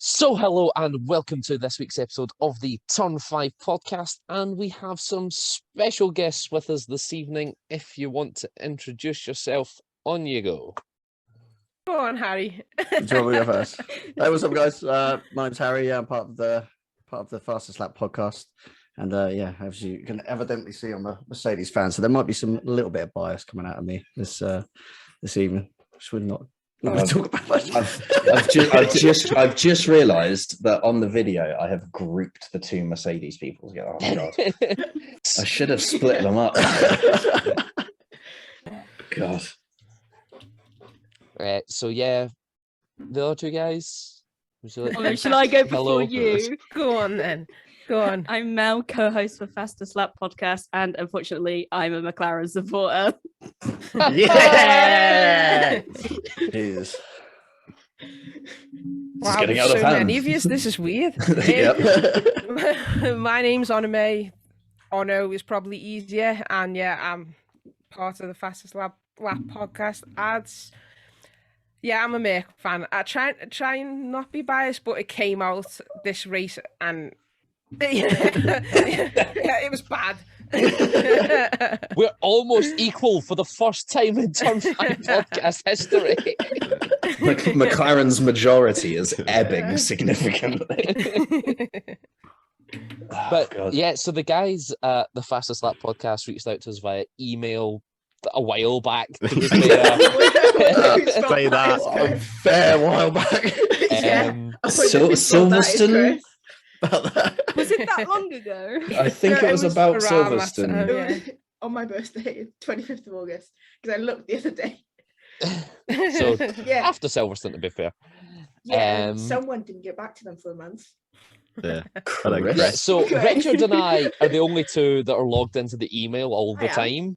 So hello and welcome to this week's episode of the Turn 5 podcast, and we have some special guests with us this evening. If you want to introduce yourself, on you go. Go on, Harry. Do you want me to go first? Hey, what's up, guys? My name's Harry. I'm part of the Fastest Lap podcast, and as you can evidently see, I'm a Mercedes fan, so there might be some little bit of bias coming out of me this evening, which we're not talk about much. I've just realised that on the video I have grouped the two Mercedes people together. Oh god, I should have split them up. God. So yeah, the other two guys. Shall I go before Hello. you? Go on then. Go on. I'm Mel, co-host for Fastest Lap podcast, and unfortunately, I'm a McLaren supporter. Yeah, Jesus. Wow, getting there's out of so hand. many of yous. This is weird. Yep. My name's Onome. Ono is probably easier, and yeah, I'm part of the Fastest Lap podcast. I'm a Merc fan. I try and not be biased, but it came out this race, and it was bad. We're almost equal for the first time in Turn 5 podcast history. McLaren's majority is ebbing significantly. But yeah, so the guys at the Fastest Lap podcast reached out to us via email a while back. To be fair. Say that a fair while back. Silverstone. Was it that long ago? I think it was about around Silverstone. that time, On my birthday, 25th of August, because I looked the other day. So Yeah, after Silverstone, to be fair. and someone didn't get back to them for a month. Yeah. Yeah, so Great. Richard and I are the only two that are logged into the email all the I am. time.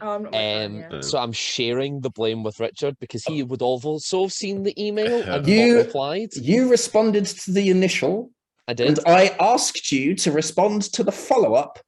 Oh, I'm not my fan, yeah. So I'm sharing the blame with Richard because he would also have seen the email and You- not replied. You responded to the initial, I did. and I asked you to respond to the follow-up,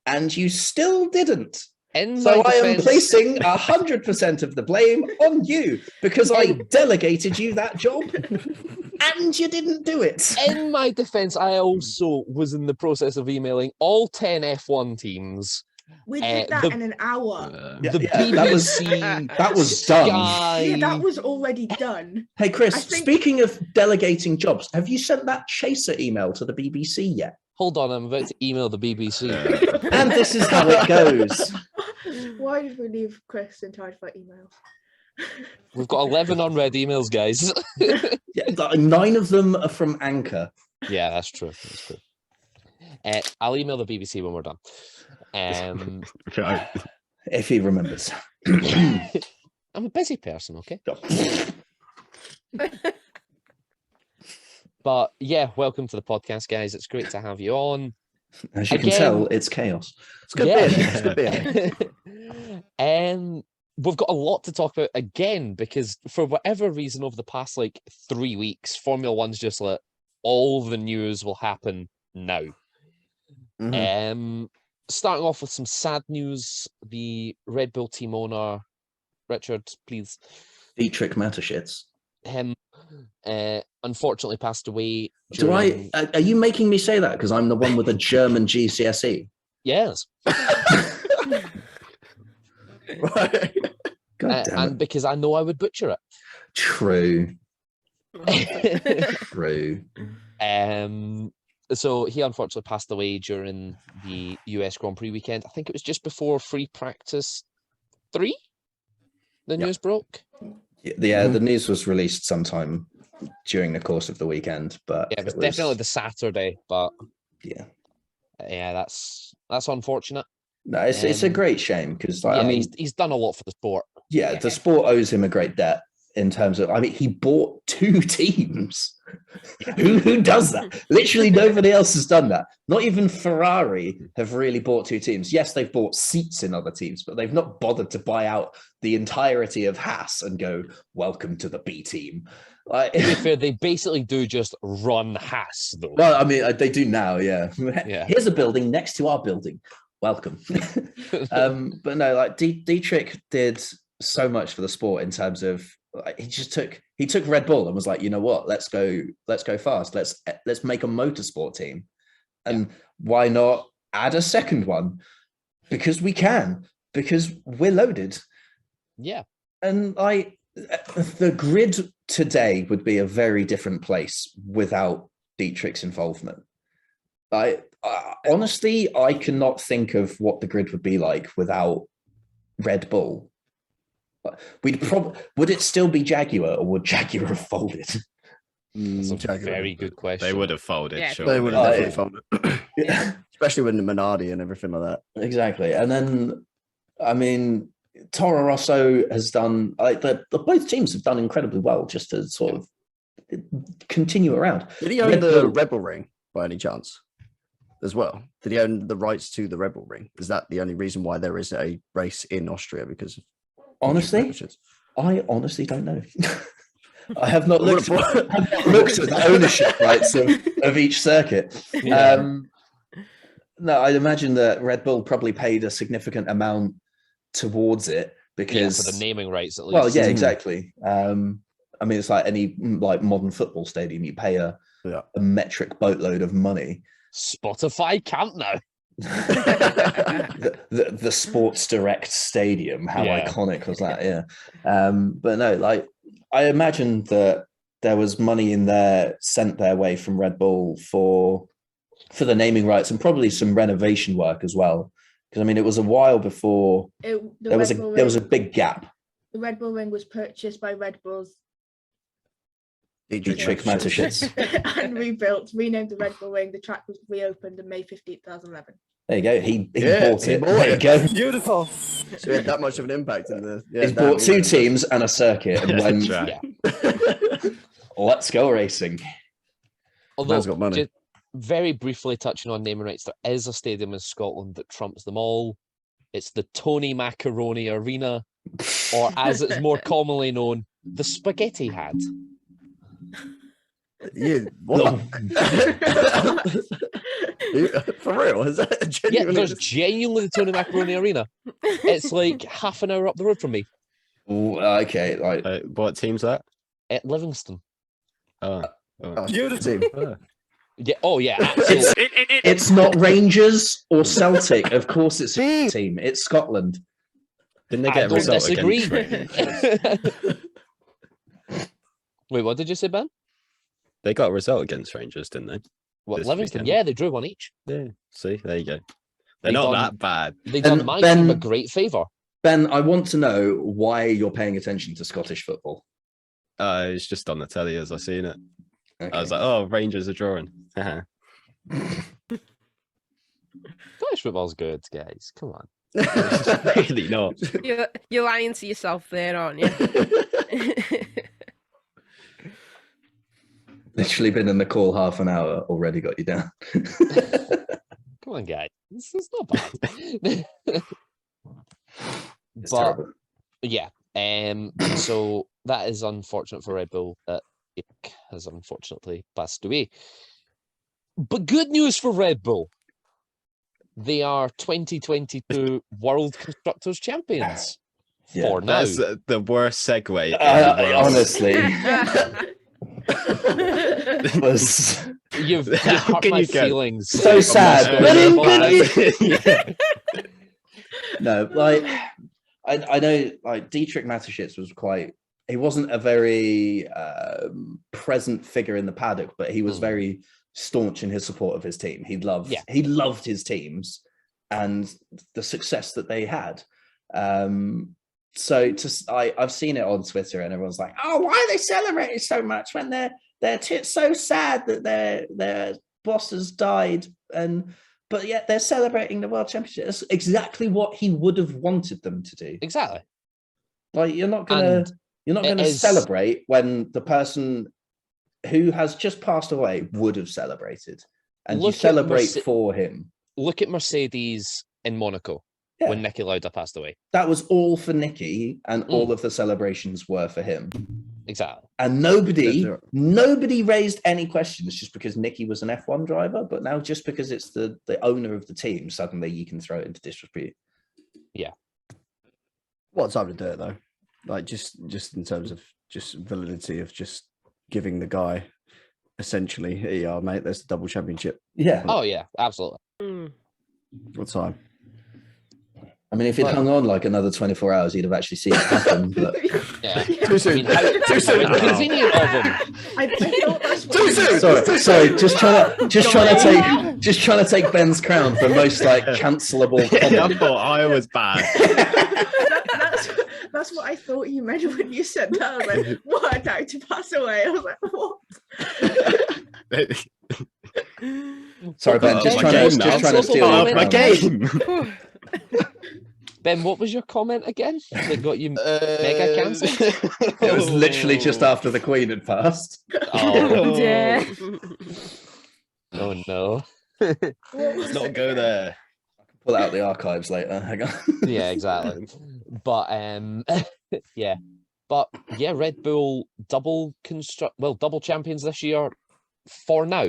and you still didn't. In So my I am defense, placing 100% of the blame on you because I delegated you that job and you didn't do it. in my defense, I also was in the process of emailing all 10 F1 teams. We did that the- in an hour. The that was BBC, that was done. Sky. Yeah, that was already done. Hey Chris, I think- speaking of delegating jobs, have you sent that chaser email to the BBC yet? Hold on, I'm about to email the BBC. And this is how it goes. Why did we leave Chris in charge of our emails? We've got 11 unread emails, guys. Yeah, 9 of them are from Anchor. Yeah, that's true. That's true. I'll email the BBC when we're done. If he remembers. I'm a busy person, okay? But yeah, welcome to the podcast, guys. It's great to have you on. As you Again- can tell, it's chaos. It's good Yeah. beer. It's good beer. We've got a lot to talk about again because for whatever reason over the past 3 weeks, Formula One's just like all the news will happen now. Mhm. Starting off with some sad news, the Red Bull team owner, Richard, please, Dietrich Mateschitz. him unfortunately passed away. Are you making me say that because I'm the one with a German GCSE? Yes. Right. God damn And it. because I know I would butcher True. it. True. So he unfortunately passed away during the US Grand Prix weekend. I think it was just before free practice 3. The Yep. news broke. Yeah, the news was released sometime during the course of the weekend, but Yeah, it was definitely the Saturday, but yeah. yeah, that's unfortunate. No, it's a Um, great shame because Yeah, I mean, he's done a lot for the sport. yeah, the sport owes him a great debt in terms of. I mean, he bought 2 teams. Who does that? Literally, nobody else has done that. Not even Ferrari have really bought 2 teams. Yes, they've bought seats in other teams, but they've not bothered to buy out the entirety of Haas and go, "Welcome to the B team." Like, To be fair, they basically do just run Haas, though. well, I mean, they do now. Yeah. Yeah. Here's a building next to our building. Welcome. But no, like Dietrich did so much for the sport in terms of like, he took Red Bull and was like, you know what, let's go fast. Let's make a motorsport team. And why not add a second one? Because we can, because we're loaded. Yeah. And the grid today would be a very different place without Dietrich's involvement. Honestly, I cannot think of what the grid would be like without Red Bull. Would it still be Jaguar, or would Jaguar have folded? That's a Jaguar. very good question. They would have folded, Yeah. sure. They would have yeah. definitely folded. Yeah, Especially with the Minardi and everything like that. exactly. And then, I mean, Toro Rosso has done. Both teams have done incredibly well, just to sort of continue around. Did he own Red the Bull- Rebel Ring by any chance? As well, did he own the rights to the Rebel Ring? Is that the only reason why there is a race in Austria? Because of Honestly, I honestly don't know. I have not I would've looked thought- at the ownership rights of each circuit. Yeah. No, I'd imagine that Red Bull probably paid a significant amount towards it because for the naming rights at least. well, yeah, exactly. I mean, it's like any modern football stadium. You pay a metric boatload of money. Spotify can't now. the Sports Direct Stadium. How Yeah. iconic was that? Yeah. But no, like I imagine that there was money in there sent their way from Red Bull for the naming rights and probably some renovation work as well. Because I mean, it was a while before there was a big gap. The Red Bull Ring was purchased by Red Bull's Dietrich Mateschitz. and renamed the Red Bull Ring. The track was reopened on May 15th, 2011. There you go. He Yeah, bought he it. bought There you it. go. Beautiful. So he had that much of an impact in the. Yeah, He's bought two teams and a circuit and went, Right. let's go racing. Although, Man's got money. just very briefly touching on naming rights, there is a stadium in Scotland that trumps them all. It's the Tony Macaroni Arena, or as it's more commonly known, the Spaghetti Hat. You what? For real? Is that Yeah, genuinely? there's genuinely the Tony Macaroni Arena. It's like half an hour up the road from me Ooh, okay, like What team's that? at Livingston. Oh, Oh, beautiful. team. Oh. Yeah, oh yeah, absolutely. it's not Rangers or Celtic. Of course, it's a team. It's Scotland. Didn't they I get a don't result disagree. against Rangers? Wait, what did you say, Ben? They got a result against Rangers, didn't they? What, This Livingston? weekend. Yeah, they drew one each. Yeah. See, there you go. They They're not done- that bad. They done And my team a Ben- great favour. Ben, I want to know why you're paying attention to Scottish football. It's just on the telly as I seen it. Okay. I was like, oh, Rangers are drawing. Scottish football's good, guys. Come on. Really not. You're lying to yourself there, aren't you? Literally been in the call half an hour, already got you down. Come on, guys. This is not bad. It's But terrible. yeah, so that is unfortunate for Red Bull that Ick has unfortunately passed away. But good news for Red Bull. They are 2022 World Constructors Champions Yeah, for now. That's the worst segue. in the world. Honestly, was You've How hurt can my you go feelings. so I'm sad. not gonna lie. No, like I know, like Dietrich Mateschitz was quite. He wasn't a very present figure in the paddock, but he was very staunch in his support of his team. He loved his teams and the success that they had. So I've seen it on Twitter, and everyone's like, "Oh, why are they celebrating so much when they're so sad that their boss has died?" But yet they're celebrating the world championship. That's exactly what he would have wanted them to do. Exactly. Like you're not gonna it is- celebrate when the person who has just passed away would have celebrated, and you Look at celebrate Merce- for him. Look at Mercedes in Monaco Yeah. when Niki Lauda passed away. That was all for Nicky, and all of the celebrations were for him. Exactly. And That's right. nobody raised any questions just because Nicky was an F1 driver. But now, just because it's the owner of the team, suddenly you can throw it into disrepute. What time to do it though? Like just in terms of just validity of just giving the guy essentially, here you are, mate. There's the double championship. Yeah. Oh yeah, absolutely. Mm. What time? I mean, if he'd But- hung on like another 24 hours, he'd have actually seen it happen. But Yeah. Too I soon. mean, how Too soon. convenient of him. I thought that's what Too you soon. said. sorry, just trying to take Ben's crown for most like cancelable I comment. thought I was bad. That's what I thought you meant when you said that. I was like, what, a guy to pass away? I was like, what? Sorry, Ben. Just My trying game to now. just trying to steal Oh, your my crown. game. Ben, what was your comment again that got you mega cancelled? It was literally just after the Queen had passed. Oh, Yeah. oh no. What was Let's not it go again? there. Pull out the archives later. Hang on. Yeah, exactly. But yeah. But yeah, Red Bull double champions this year for now.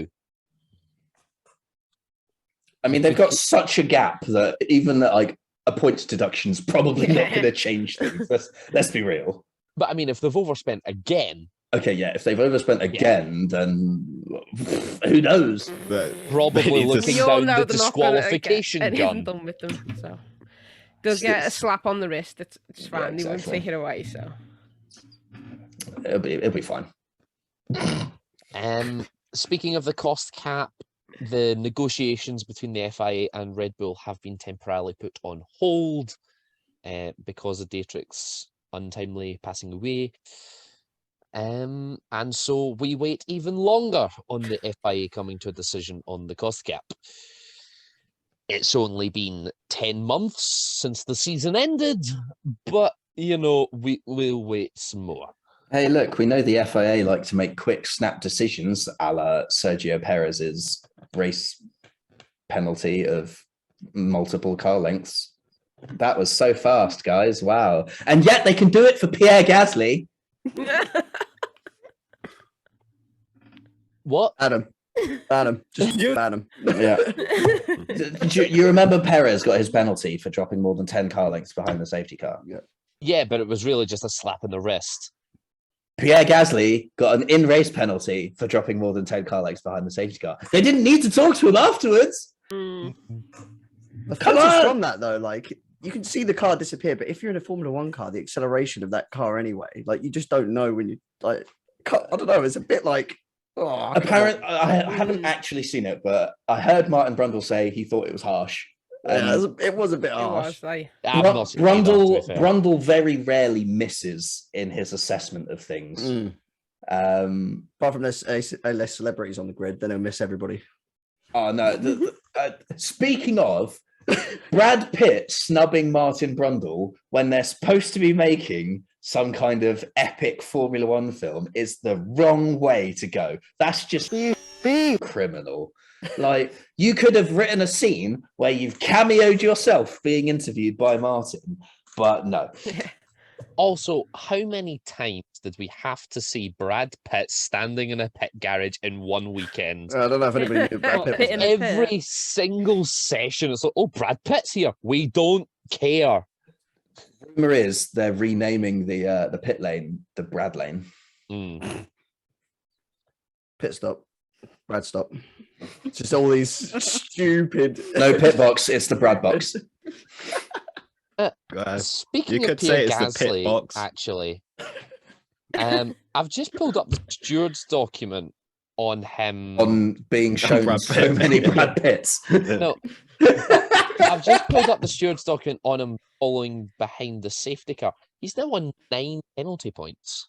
I mean, they've got such a gap that even like a points deduction is probably not going to change things. Let's be real. But I mean, if they've overspent again, Okay, yeah. If they've overspent again, then who knows? But probably they need to looking We all down know the they're not gonna disqualification get anything gun. done with them, so they'll get a slap on the wrist. It's Yeah, fine. They won't exactly. take it away. So It'll be fine. Speaking of the cost cap, the negotiations between the FIA and Red Bull have been temporarily put on hold because of Dietrich's untimely passing away. And so we wait even longer on the FIA coming to a decision on the cost cap. It's only been 10 months since the season ended, but we'll wait some more. Hey, look, we know the FIA like to make quick, snap decisions, a la Sergio Perez's race penalty of multiple car lengths. That was so fast, guys. Wow. And yet they can do it for Pierre Gasly. What? Adam. Just ban him. Yeah. You remember Perez got his penalty for dropping more than 10 car lengths behind the safety car? Yeah, but it was really just a slap in the wrist. Pierre Gasly got an in-race penalty for dropping more than 10 car lengths behind the safety car. They didn't need to talk to him afterwards. Mm. The Come photos on! from that though, like you can see the car disappear, but if you're in a Formula One car, the acceleration of that car anyway, like you just don't know when you like. I don't know. It's a bit like. Oh, Apparently, I haven't actually seen it, but I heard Martin Brundle say he thought it was harsh. it was a bit It harsh. was like I've not seen it either, to be fair. Brundle very rarely misses in his assessment of things. Mm. Apart from there's less celebrities on the grid, then he'll miss everybody. Oh no! Speaking of, Brad Pitt snubbing Martin Brundle when they're supposed to be making some kind of epic Formula One film is the wrong way to go. That's just criminal. Like, you could have written a scene where you've cameoed yourself being interviewed by Martin, but no. Also, how many times did we have to see Brad Pitt standing in a pit garage in one weekend? I don't know if anybody knew Brad What, Pitt Pitt was in there. a pit? Every single session, it's like, oh, Brad Pitt's here. We don't care. Rumor is they're renaming the pit lane the Brad Lane. Mm. Pit stop. Brad stop. Just all these stupid. No pit box, it's the Brad box. Speaking you of could Pierre say it's the pit Gasly, box. actually, I've just pulled up the stewards document on him. On being shown Brad so Pitt. many Brad Pitts. No, I've just pulled up the stewards document on him following behind the safety car. He's now on 9 penalty points.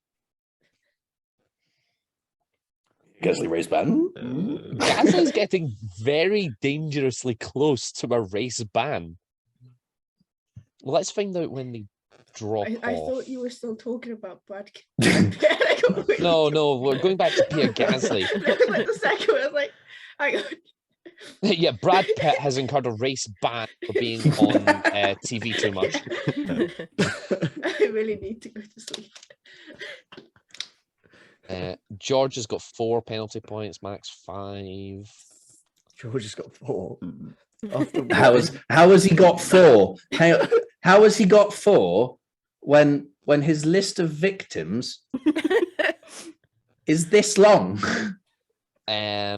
Gasly race ban. Gasly's getting very dangerously close to a race ban. Let's find out when they drop I off. thought you were still talking about Brad. I got really No, we're going back to Pierre Gasly. like the second one, I was like, hang on. Yeah, Brad Pitt has incurred a race ban for being on TV too much. I really need to go to sleep. George has got 4 penalty points, Max 5. George has got 4. How has he got 4? How has he got 4 when his list of victims is this long. Um,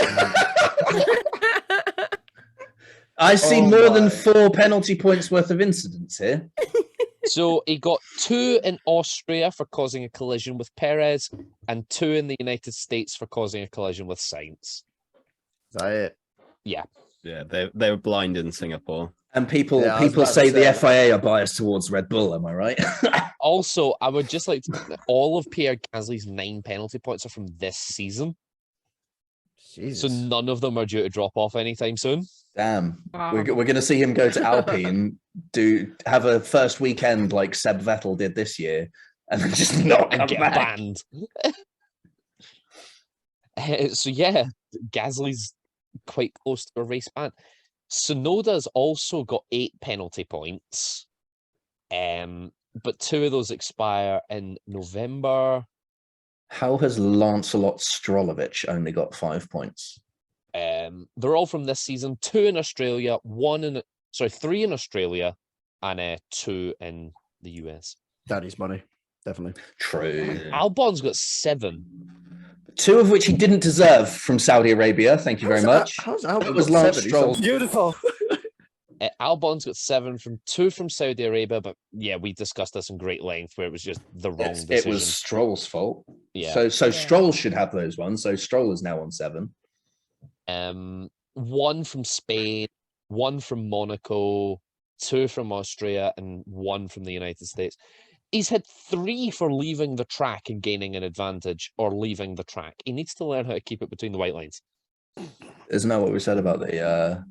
I see Oh more than my. 4 penalty points worth of incidents here. so he got 2 in Austria for causing a collision with Perez, and 2 in the United States for causing a collision with Sainz. Is that it? Yeah, they were blind in Singapore. And people Yeah, I was people about to say the say. FIA are biased towards Red Bull. Am I right? Also, I would just like to all of Pierre Gasly's 9 penalty points are from this season, so Jesus. none of them are due to drop off anytime soon. Damn, Wow. we're going to see him go to Alpine, have a first weekend like Seb Vettel did this year, and then just not And come get back. banned. So yeah, Gasly's quite close to a race ban. Sonoda's also got 8 penalty points, but 2 of those expire in November. How has Lancelot Strolovich only got 5 points? They're all from this season. 2 in Australia, 3 in Australia, and 2 in the US. Daddy's money. Definitely. True. Albon's got 7. 2 of which he didn't deserve from Saudi Arabia. Thank you very much. How's Albon It was got Lance 7? He's Stroll. so beautiful. Albon's got 7 from 2 from Saudi Arabia, but yeah, we discussed this in great length where it was just the wrong It decision. was Stroll's fault. Yeah. So Stroll should have those ones. So Stroll is now on 7. 1 from Spain, 1 from Monaco, 2 from Austria, and 1 from the United States. He's had 3 for leaving the track and gaining an advantage, or leaving the track. He needs to learn how to keep it between the white lines. Isn't that what we said about the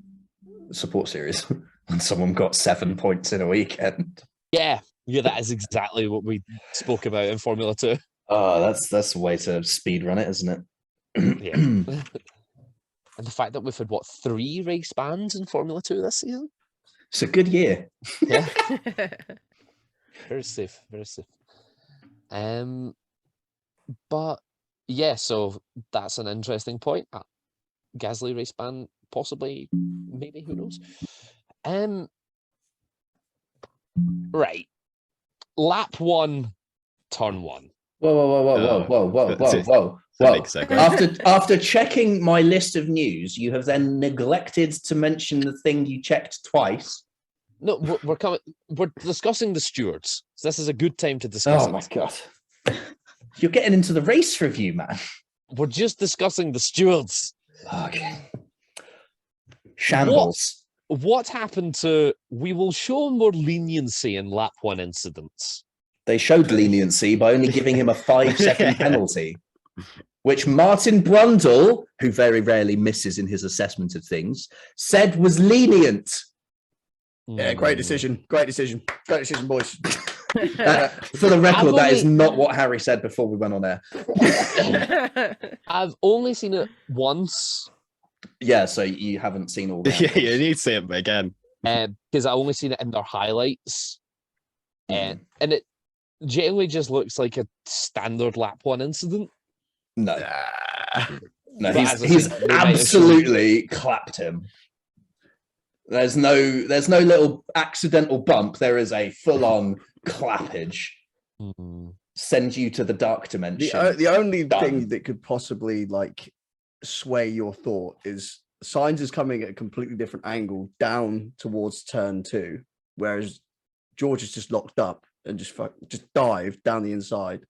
support series? When someone got 7 points in a weekend. Yeah, that is exactly what we spoke about in Formula 2. Oh, that's a way to speed run it, isn't it? Yeah. And the fact that we've had, 3 race bans in Formula 2 this season? It's a good year. Yeah. Very safe, very safe. But yeah, so that's an interesting point. Gasly race ban, possibly, maybe, who knows? Right. Lap 1, turn 1. Whoa. It's a big segue. After checking my list of news, you have then neglected to mention the thing you checked twice. No, we're discussing the stewards. So this is a good time to discuss Oh it. my god. You're getting into the race review, man. We're just discussing the stewards. Okay. Shambles. What happened to we will show more leniency in lap 1 incidents? They showed leniency by only giving him a 5-second penalty, which Martin Brundle, who very rarely misses in his assessment of things, said was lenient. Yeah, great decision. Great decision. Great decision, boys. For the record, I've that is only- not what Harry said before we went on air. I've only seen it once Yeah, so you haven't seen all that. Yeah, you need to see it again. because I only seen it in their highlights. And it generally just looks like a standard lap 1 incident. No, no, But he's as I he's said, they might have absolutely clapped him. There's no little accidental bump. There is a full-on clappage. Send you to the dark dimension. The only Done. thing that could possibly like sway your thought is Sainz is coming at a completely different angle down towards turn 2, whereas George is just locked up and just dived down the inside.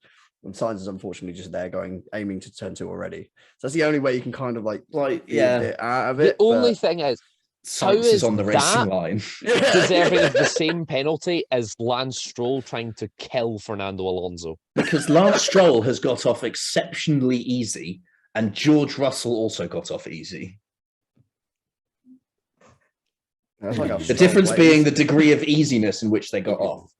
And Sainz is unfortunately just there aiming to turn 2 already. So that's the only way you can kind of like get yeah. a bit out of The it. only but- thing is, Sainz is is on the racing that- line. deserving of the same penalty as Lance Stroll trying to kill Fernando Alonso. Because Lance Stroll has got off exceptionally easy, and George Russell also got off easy. That's like a The difference sideways. being the degree of easiness in which they got off.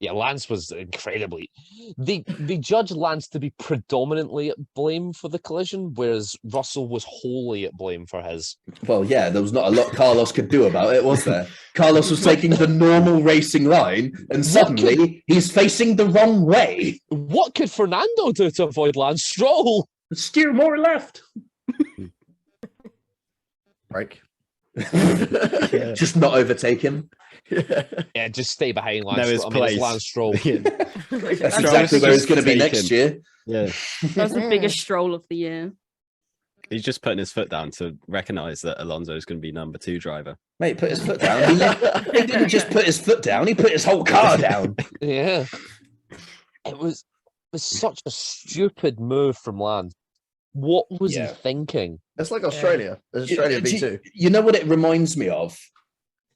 Yeah, Lance was incredibly. They judged Lance to be predominantly at blame for the collision, whereas Russell was wholly at blame for his. Well, yeah, there was not a lot Carlos could do about it, was there? Carlos was taking the normal racing line, and suddenly he's facing the wrong way. What could Fernando do to avoid Lance Stroll? Steer more left. break. Just not overtake him. Yeah, just stay behind Lance. Know his Stroll. I mean, it's place. Lance Stroll. That's Stroll's exactly where he's just going to be taken- next year. Yeah, That's the biggest stroll of the year. he's just putting his foot down to recognise that Alonso is going to be number 2 driver. Mate, put his foot down. He didn't just put his foot down, he put his whole car down. Yeah, it was such a stupid move from Lance. What was he Yeah. thinking? It's like Australia. There's Australia Do V2. you know what it reminds me of?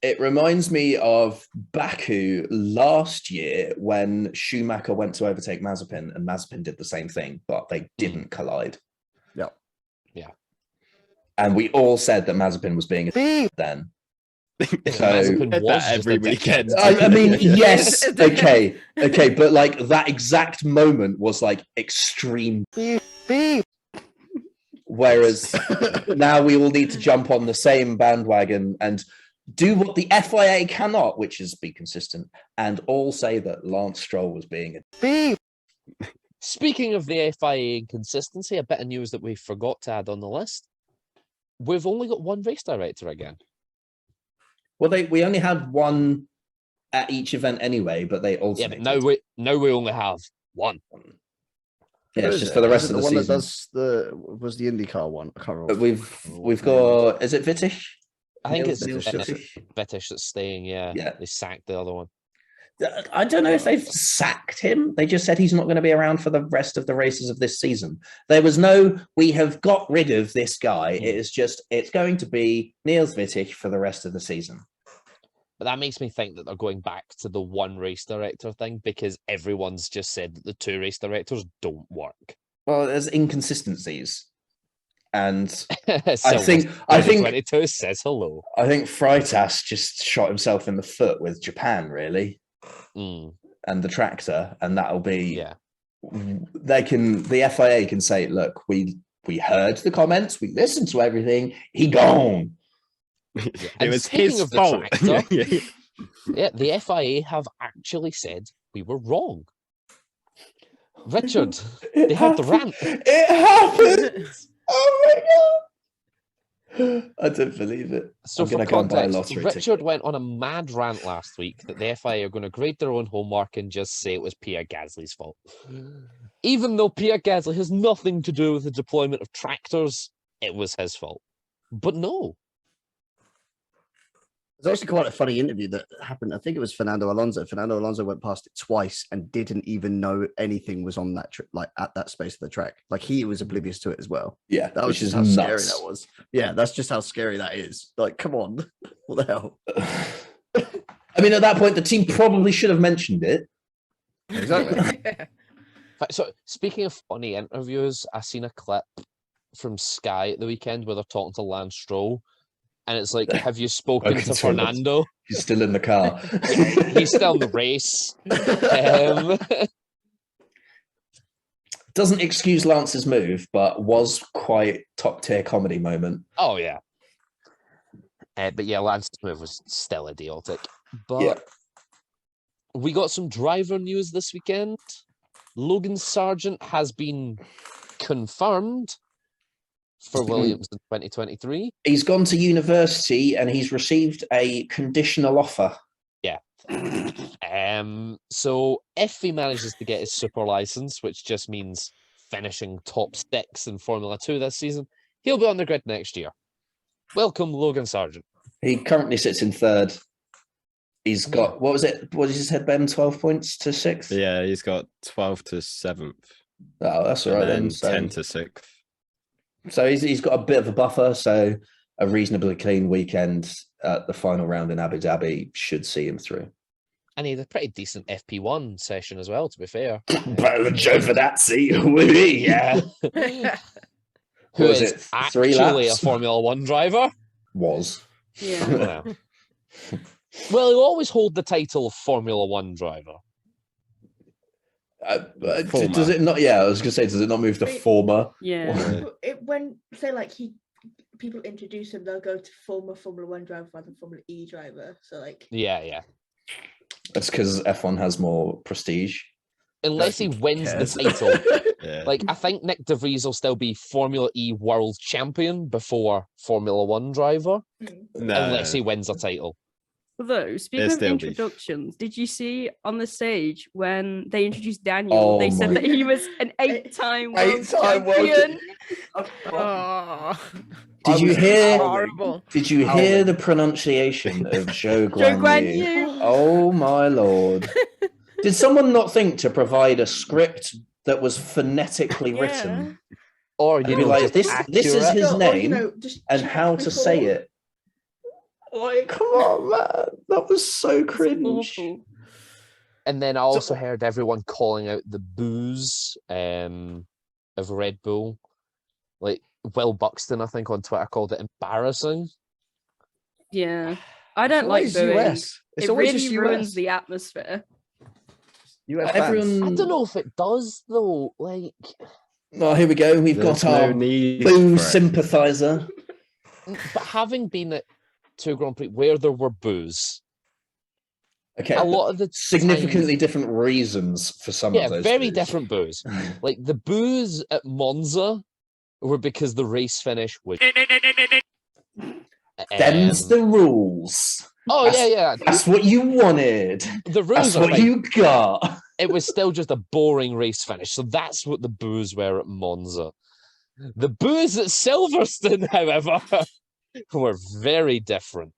It reminds me of Baku last year when Schumacher went to overtake Mazepin and Mazepin did the same thing, but they didn't collide. Yeah. Yeah. And we all said that Mazepin was being a then. So Mazepin Did was that just every a dickhead. weekend. I mean, yes, okay, but like that exact moment was like extreme. Whereas now we all need to jump on the same bandwagon and do what the FIA cannot, which is be consistent, and all say that Lance Stroll was being a Speaking of the FIA inconsistency, a bit of news that we forgot to add on the list. We've only got one race director again. well. We only had one at each event anyway, but they Yeah, alternated. but now we only have one. Yeah, Who it's is just it? for the Is rest it of the one season. that does was the IndyCar one. I can't remember. But we've got. Is it Vittich? I think it's Neil British Vittich? that's staying. Yeah, Yeah. they sacked the other one. I don't know if they've sacked him. They just said he's not going to be around for the rest of the races of this season. There was no, we have got rid of this guy. It is just, it's going to be Niels Vittich for the rest of the season. But that makes me think that they're going back to the one race director thing because everyone's just said that the 2 race directors don't work. Well, there's inconsistencies. And I think- 2022 says hello. I think Freitas just shot himself in the foot with Japan, really, Mm, and the tractor. And that'll be, yeah. the FIA can say, look, we heard the comments, we listened to everything, he gone. It And was speaking his of the fault. tractor- Yeah. Yeah, the FIA have actually said we were wrong. Richard, they had the rant. It happened. Oh my god! I don't believe it. So I'm for gonna go and buy a context, lottery Richard ticket. went on a mad rant last week that the FIA are going to grade their own homework and just say it was Pierre Gasly's fault. Even though Pierre Gasly has nothing to do with the deployment of tractors, it was his fault. But no. There's actually quite a funny interview that happened. I think it was Fernando Alonso. Fernando Alonso went past it twice and didn't even know anything was on that like at that space of the track. Like he was oblivious to it as well. Yeah, That was which just is how scary nuts. that was. Yeah, that's just how scary that is. Like, come on, what the hell? I mean, at that point, the team probably should have mentioned it. Exactly. So speaking of funny interviews, I seen a clip from Sky at the weekend where they're talking to Lance Stroll. And it's like, have you spoken Spoken to to him. Fernando? He's still in the car. He's still in the race. Doesn't excuse Lance's move, but was quite top tier comedy moment. Oh, yeah. But yeah, Lance's move was still idiotic. But Yeah. we got some driver news this weekend. Logan Sargent has been confirmed for Williams in 2023. He's gone to university and he's received a conditional offer. So if he manages to get his super license, which just means finishing top 6 in Formula 2 this season, he'll be on the grid next year. Welcome, Logan Sargent. He currently sits in 3rd. He's got, what was it? What did you say, Ben? 12 points to 6th? Yeah, he's got 12 to 7th. Oh, that's all right and then. So, 10 to 6th. so he's got a bit of a buffer. So a reasonably clean weekend at the final round in Abu Dhabi should see him through. And he had a pretty decent FP1 session as well, to be fair. Joe Fadazzi, Yeah. Who What was is it, 3 actually laps? a Formula 1 driver. Was. Yeah. Well, well, he'll always hold the title of Formula 1 driver. Former. Does it not? Yeah, I was going to say, does it not move to Wait. former? Yeah. When say like people introduce him, they'll go to former Formula 1 driver rather than Formula E driver. So like Yeah. That's because F1 has more prestige. Unless he wins cares? the title. Yeah. Like, I think Nick De Vries will still be Formula E world champion before Formula 1 driver, mm, No, unless he wins a title. Although, speaking of still beef. introductions, did you see on the stage when they introduced Daniel, Oh they said my- that he was an 8-time world Eight-time world champion? Oh, Did you was hear? horrible. Did you hear the pronunciation of Zhou Zhou Guan Yu? Guanyu. Oh my lord! Did someone not think to provide a script that was phonetically written? Or You'd you be know, like, just this is accurate. his Or, name just and check how to say before. it. Like, come on, man, that was so It's cringe. awful. And then I also heard everyone calling out the booze of Red Bull. Like Will Buxton, I think, on Twitter called it embarrassing. Yeah. I don't It's like always booing. US. It's It always really just ruins US. the atmosphere. US fans. Everyone. I don't know if it does though. Like, Oh, here we go. We've There's got no our need boo for it. sympathizer. but having been at two Grand Prix where there were boos, Okay, a lot of the significantly different reasons for some yeah, of those. very boos. different boos. Like the boos at Monza were because the race finish was. Them's the rules. Oh yeah, yeah. That's what you wanted. The rules That's are what fine. you got. It was still just a boring race finish. So that's what the boos were at Monza. The boos at Silverstone, however, were very different.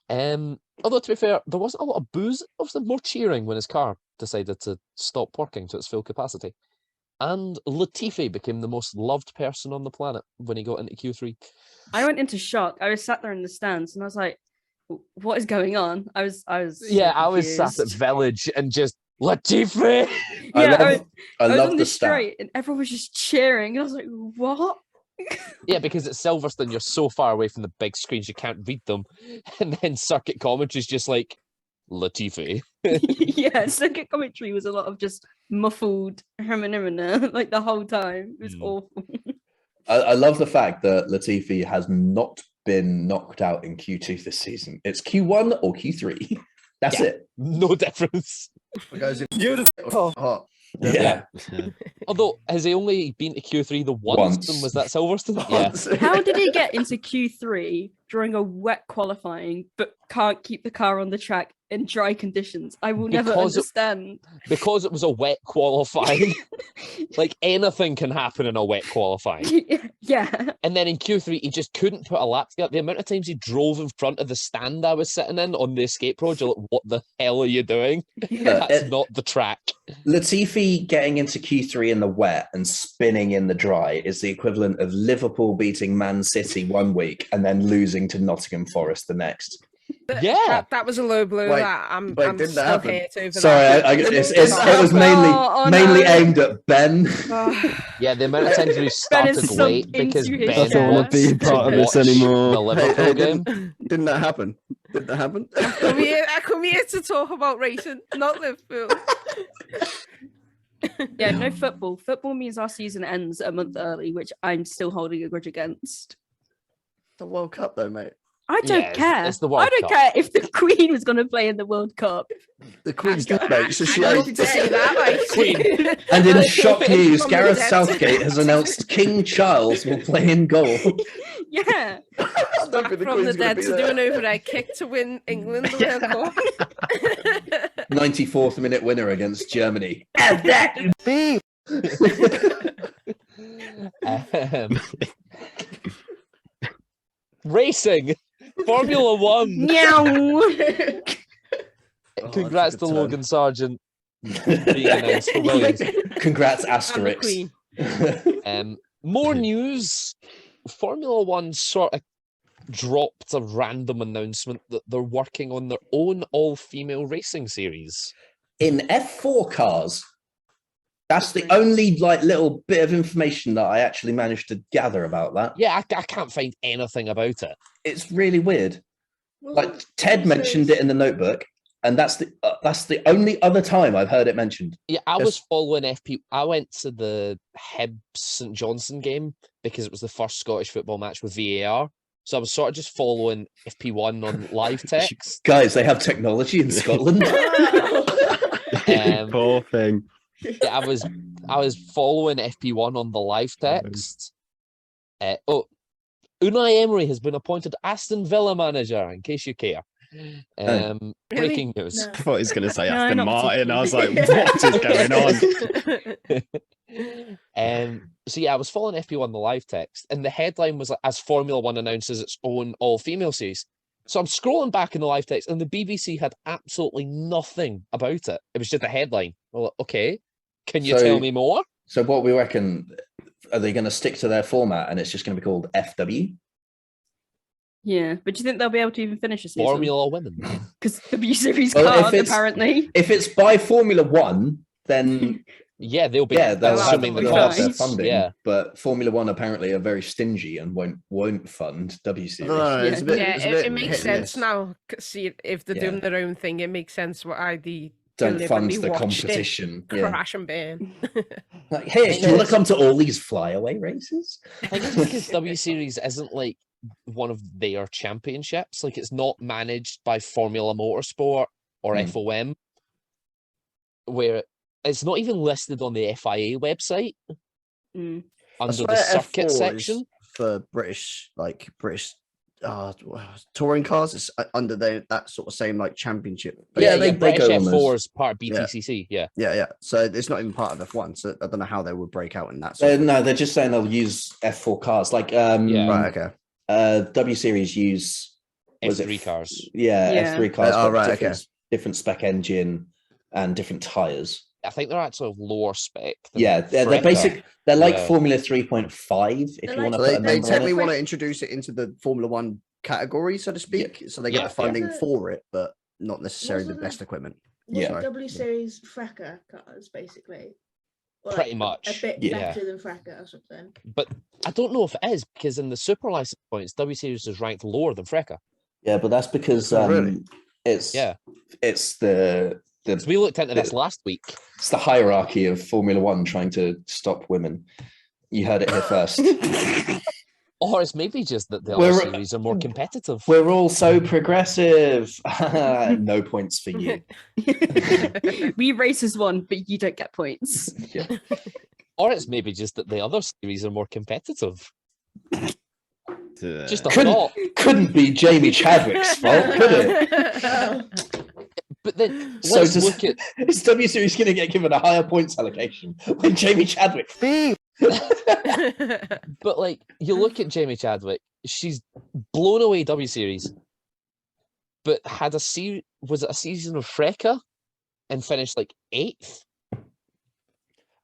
Although to be fair, there wasn't a lot of boos. Obviously, more cheering when his car decided to stop working to its full capacity. And Latifi became the most loved person on the planet when he got into Q3. I went into shock. I was sat there in the stands and I was like, what is going on? I was Yeah, so I was sat at confused. Village and just Latifi. Yeah, I I was love on the the stat. straight and everyone was just cheering. And I was like, what? Yeah, because at Silverstone you're so far away from the big screens you can't read them, and then circuit commentary's just like Latifi. Yeah, circuit commentary was a lot of just muffled like the whole time. It was awful. I love the fact that Latifi has not been knocked out in Q2 this season. It's Q1 or Q3. That's Yeah. it. No difference. It goes in Beautiful. hot. Yeah. Although has he only been to Q3 the once, Once. and was that Silverstone? Yeah. How did he get into Q3 during a wet qualifying but can't keep the car on the track in dry conditions? I will never Because it- understand. Because it was a wet qualifying. Like anything can happen in a wet qualifying. Yeah. And then in Q3 he just couldn't put a lap together. The amount of times he drove in front of the stand I was sitting in on the escape road, you're like, what the hell are you doing? That's it- not the track. Latifi getting into Q3 in the wet and spinning in the dry is the equivalent of Liverpool beating Man City one week and then losing to Nottingham Forest the next. Yeah. That was a low blow. Wait, That I'm didn't that still happen? hate over Sorry, that. it was mainly Oh, mainly no. aimed at Ben. Oh, Yeah, the amount of times we Ben started is sunk late because into his Ben I don't want to be wanted part of this watch anymore. the Liverpool Hey, game. didn't that happen? Did that happen? I come here to talk about racing, not Liverpool. Yeah, no football. Football means our season ends a month early, which I'm still holding a grudge against. The World Cup, though, mate. I don't Yeah, care. it's the World I don't Cup. care if the Queen was going to play in the World Cup. The Queen's dead, mate. So she I ain't. love to see that, like. Queen. And in shock From news, the Gareth dead. Southgate has announced King Charles will play in goal. Yeah. I don't think the From the Queen's gonna dead be to do there. an overhead kick to win England the World Cup. 94th minute winner against Germany. Um, racing, Formula One. Meow. Oh, Congrats that's a to good Logan Sargent being announced for Williams. Congrats, I'm the asterisk. Queen. More news. Formula One sort of dropped a random announcement that they're working on their own all-female racing series. In F4 cars, that's the only little bit of information that I actually managed to gather about that. Yeah, I can't find anything about it. It's really weird. Like Wasn't Ted also- mentioned it in the notebook, and that's the only other time I've heard it mentioned. Yeah, I Yes. was following FP. I went to the Hibs St Johnstone game because it was the first Scottish football match with VAR. So I was sort of just following FP1 on live text. Guys, they have technology in Scotland. Poor thing. Yeah, I was following FP1 on the live text. Unai Emery has been appointed Aston Villa manager, in case you care. Um, Really? breaking news. No. I thought he was going to say No, Aston not Martin. I was like, particularly. what is going on? So yeah, I was following FP1 the live text, and the headline was like, as Formula One announces its own all-female series. So I'm scrolling back in the live text, and the BBC had absolutely nothing about it. It was just a headline. Well, okay, can you So- tell me more? So what we reckon, are they going to stick to their format and it's just going to be called FW? Yeah, but do you think they'll be able to even finish a season? Formula Women. Because W Series Well, if can't, it's- apparently. If it's by Formula One, then Yeah, they'll be. yeah, they'll They'll have, assuming the be they'll have their fine. costs. funding. Yeah, But Formula One apparently are very stingy and won't fund W I Series. don't know, it's a bit, Yeah, it's a it, bit it makes hit and sense miss. now. See, if they're Yeah. doing their own thing, it makes sense why they Don't fund deliberately the watched it competition. Yeah. crash and burn. Like, hey, do you want to come to all these flyaway races? I think it's because W Series isn't like one of their championships. Like it's not managed by Formula Motorsport or Hmm. FOM, where it's not even listed on the FIA website Mm. I under swear the circuit F4 is section. for British touring cars. It's under that sort of same like championship. Yeah, basically. they British go on F4 those. is part of Yeah. BTCC. Yeah. Yeah. So it's not even part of F1. So I don't know how they would break out in that. Sort of- No, they're just saying they'll use F4 cars. Like Yeah. Right. Okay. W Series use was it F3 cars. Yeah, Yeah. F3 cars. Oh, but right, different spec engine and different tires. I think they're actually lower spec. than Yeah, they're Freca. basic. They're like Yeah. Formula 3.5. If They're you want to like- So put a they number on technically it. want to introduce it into the Formula One category, so to speak. So they get Yeah. the funding Yeah. for it, but not necessarily the Wasn't best equipment. Was Yeah. it W Series Freca cars, basically? Or Pretty a much, bit yeah. better than Freca or something. But I don't know if it is because in the super license points, W Series is ranked lower than Freca. Yeah, but that's because Oh, really? it's Yeah. it's the So we looked into this last week. it's the hierarchy of Formula One trying to stop women. You heard it here first. Or it's maybe just that the We're- other series are more competitive. We're all so progressive. No points for you. We racers won, but you don't get points. Yeah. Or it's maybe just that the other series are more competitive. Just a Couldn't- thought. Couldn't be Jamie Chadwick's fault, could it? But then So let's does- look at Is W Series going to get given a higher points allocation when Jamie Chadwick? but like you look at Jamie Chadwick, she's blown away W Series, but had was it a season of Freca and finished like 8th? I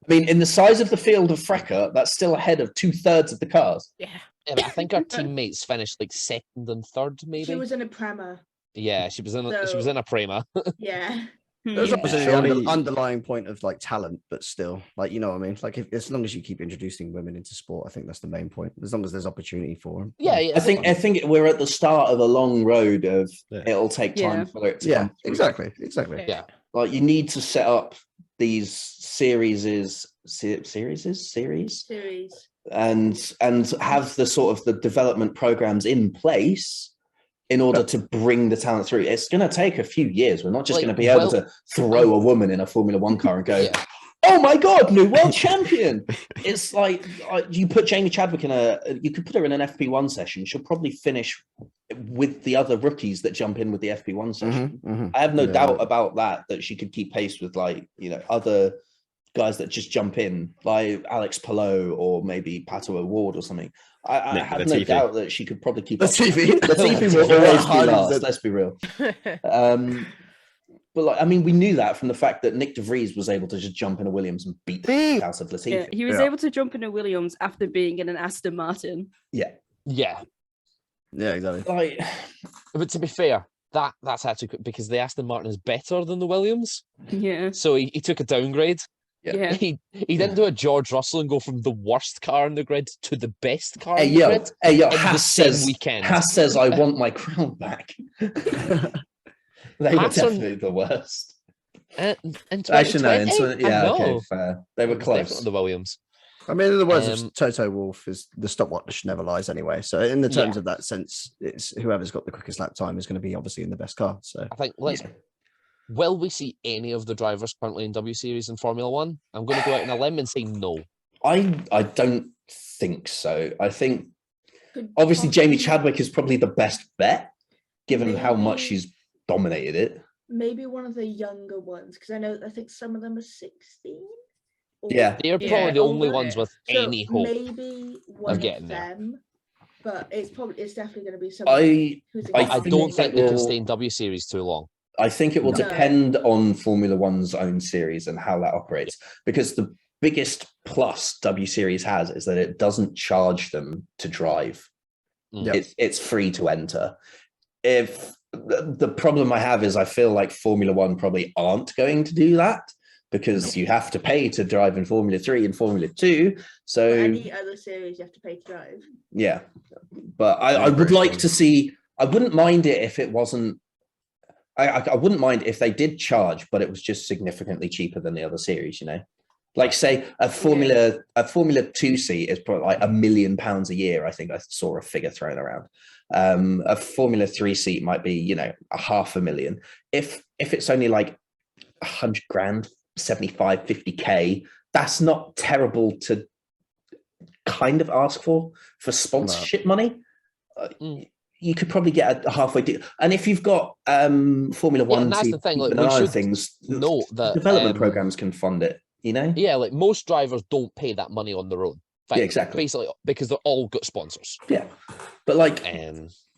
mean, in the size of the field of Freca, that's still ahead of 2/3 of the cars. Yeah. Yeah, but I think our teammates finished like 2nd and 3rd, maybe. She was in a Prema. Yeah, she was in So- a Prema. Yeah. There's Hmm. obviously Surely- the underlying point of like talent, but still, like you know what I mean. Like as long as you keep introducing women into sport, I think that's the main point. As long as there's opportunity for them. Yeah, yeah. I think we're at the start of a long road of Yeah. it'll take time Yeah. for it to Yeah, come through. exactly. Yeah. Like you need to set up these series and have the sort of the development programs in place in order to bring the talent through. It's going to take a few years. We're not just Like, going to be able well- to throw a woman in a Formula One car and go, Yeah. "Oh my God, new world champion!" It's like you put Jamie Chadwick you could put her in an FP1 session. She'll probably finish with the other rookies that jump in with the FP1 session. I have no Yeah. doubt about that she could keep pace with other guys that just jump in, like Alex Palou or maybe Pato O'Ward or something. I Nick have no Latifi. doubt that she could probably keep up. Latifi. Latifi will always be 100%. last, let's be real. But we knew that from the fact that Nick De Vries was able to just jump in a Williams and beat the out of Latifi. Yeah, he was Yeah. able to jump into Williams after being in an Aston Martin. Yeah. Yeah, exactly. Like, But to be fair, that's actually because the Aston Martin is better than the Williams. Yeah. So he took a downgrade. Yeah. He didn't do a George Russell and go from the worst car in the grid to the best car hey in the yo, grid hey yo, in the Haas same says, weekend. Haas says I want my crown back. They were Haas are- definitely the worst. In Actually, no, 2020, I yeah, okay, know. fair. They were It was definitely close. the Williams. I mean, in the words Um, of Toto Wolff, is the stopwatch never lies anyway. So in the terms of that sense, it's whoever's got the quickest lap time is going to be obviously in the best car. So I think will we see any of the drivers currently in W Series in Formula One? I'm going to go out on a limb and say no. I don't think so. I think Could obviously Jamie possibly- Chadwick is probably the best bet, given how much Maybe- she's dominated it. Maybe one of the younger ones, because I think some of them are 16. or- Yeah. They're Yeah, probably the only older, ones yeah. with So any hope. maybe one of getting there. them, but it's definitely going to be someone who's I I think don't it think they can will- stay in W Series too long. I think it will No. depend on Formula One's own series and how that operates, because the biggest plus W Series has is that it doesn't charge them to drive. Mm. It's free to enter. If the problem I have is I feel like Formula One probably aren't going to do that, because you have to pay to drive in Formula 3 and Formula 2. So any other series you have to pay to drive. yeah, but I would British like one. to see. I wouldn't mind it if it wasn't. I wouldn't mind if they did charge, but it was just significantly cheaper than the other series. You know, like say a Formula 2 seat is probably like £1 million a year. I think I saw a figure thrown around. A Formula 3 seat might be, you know, $500,000. If it's only like 100 grand, 75, 50K, that's not terrible to kind of ask for sponsorship money. Mm. You could probably get a halfway deal. And if you've got Formula One and that's the team thing, like, keeping we an eye on should things, note that, development programs can fund it, you know? Yeah, like most drivers don't pay that money on their own. Yeah, exactly. Basically, because they're all got sponsors. Yeah. But like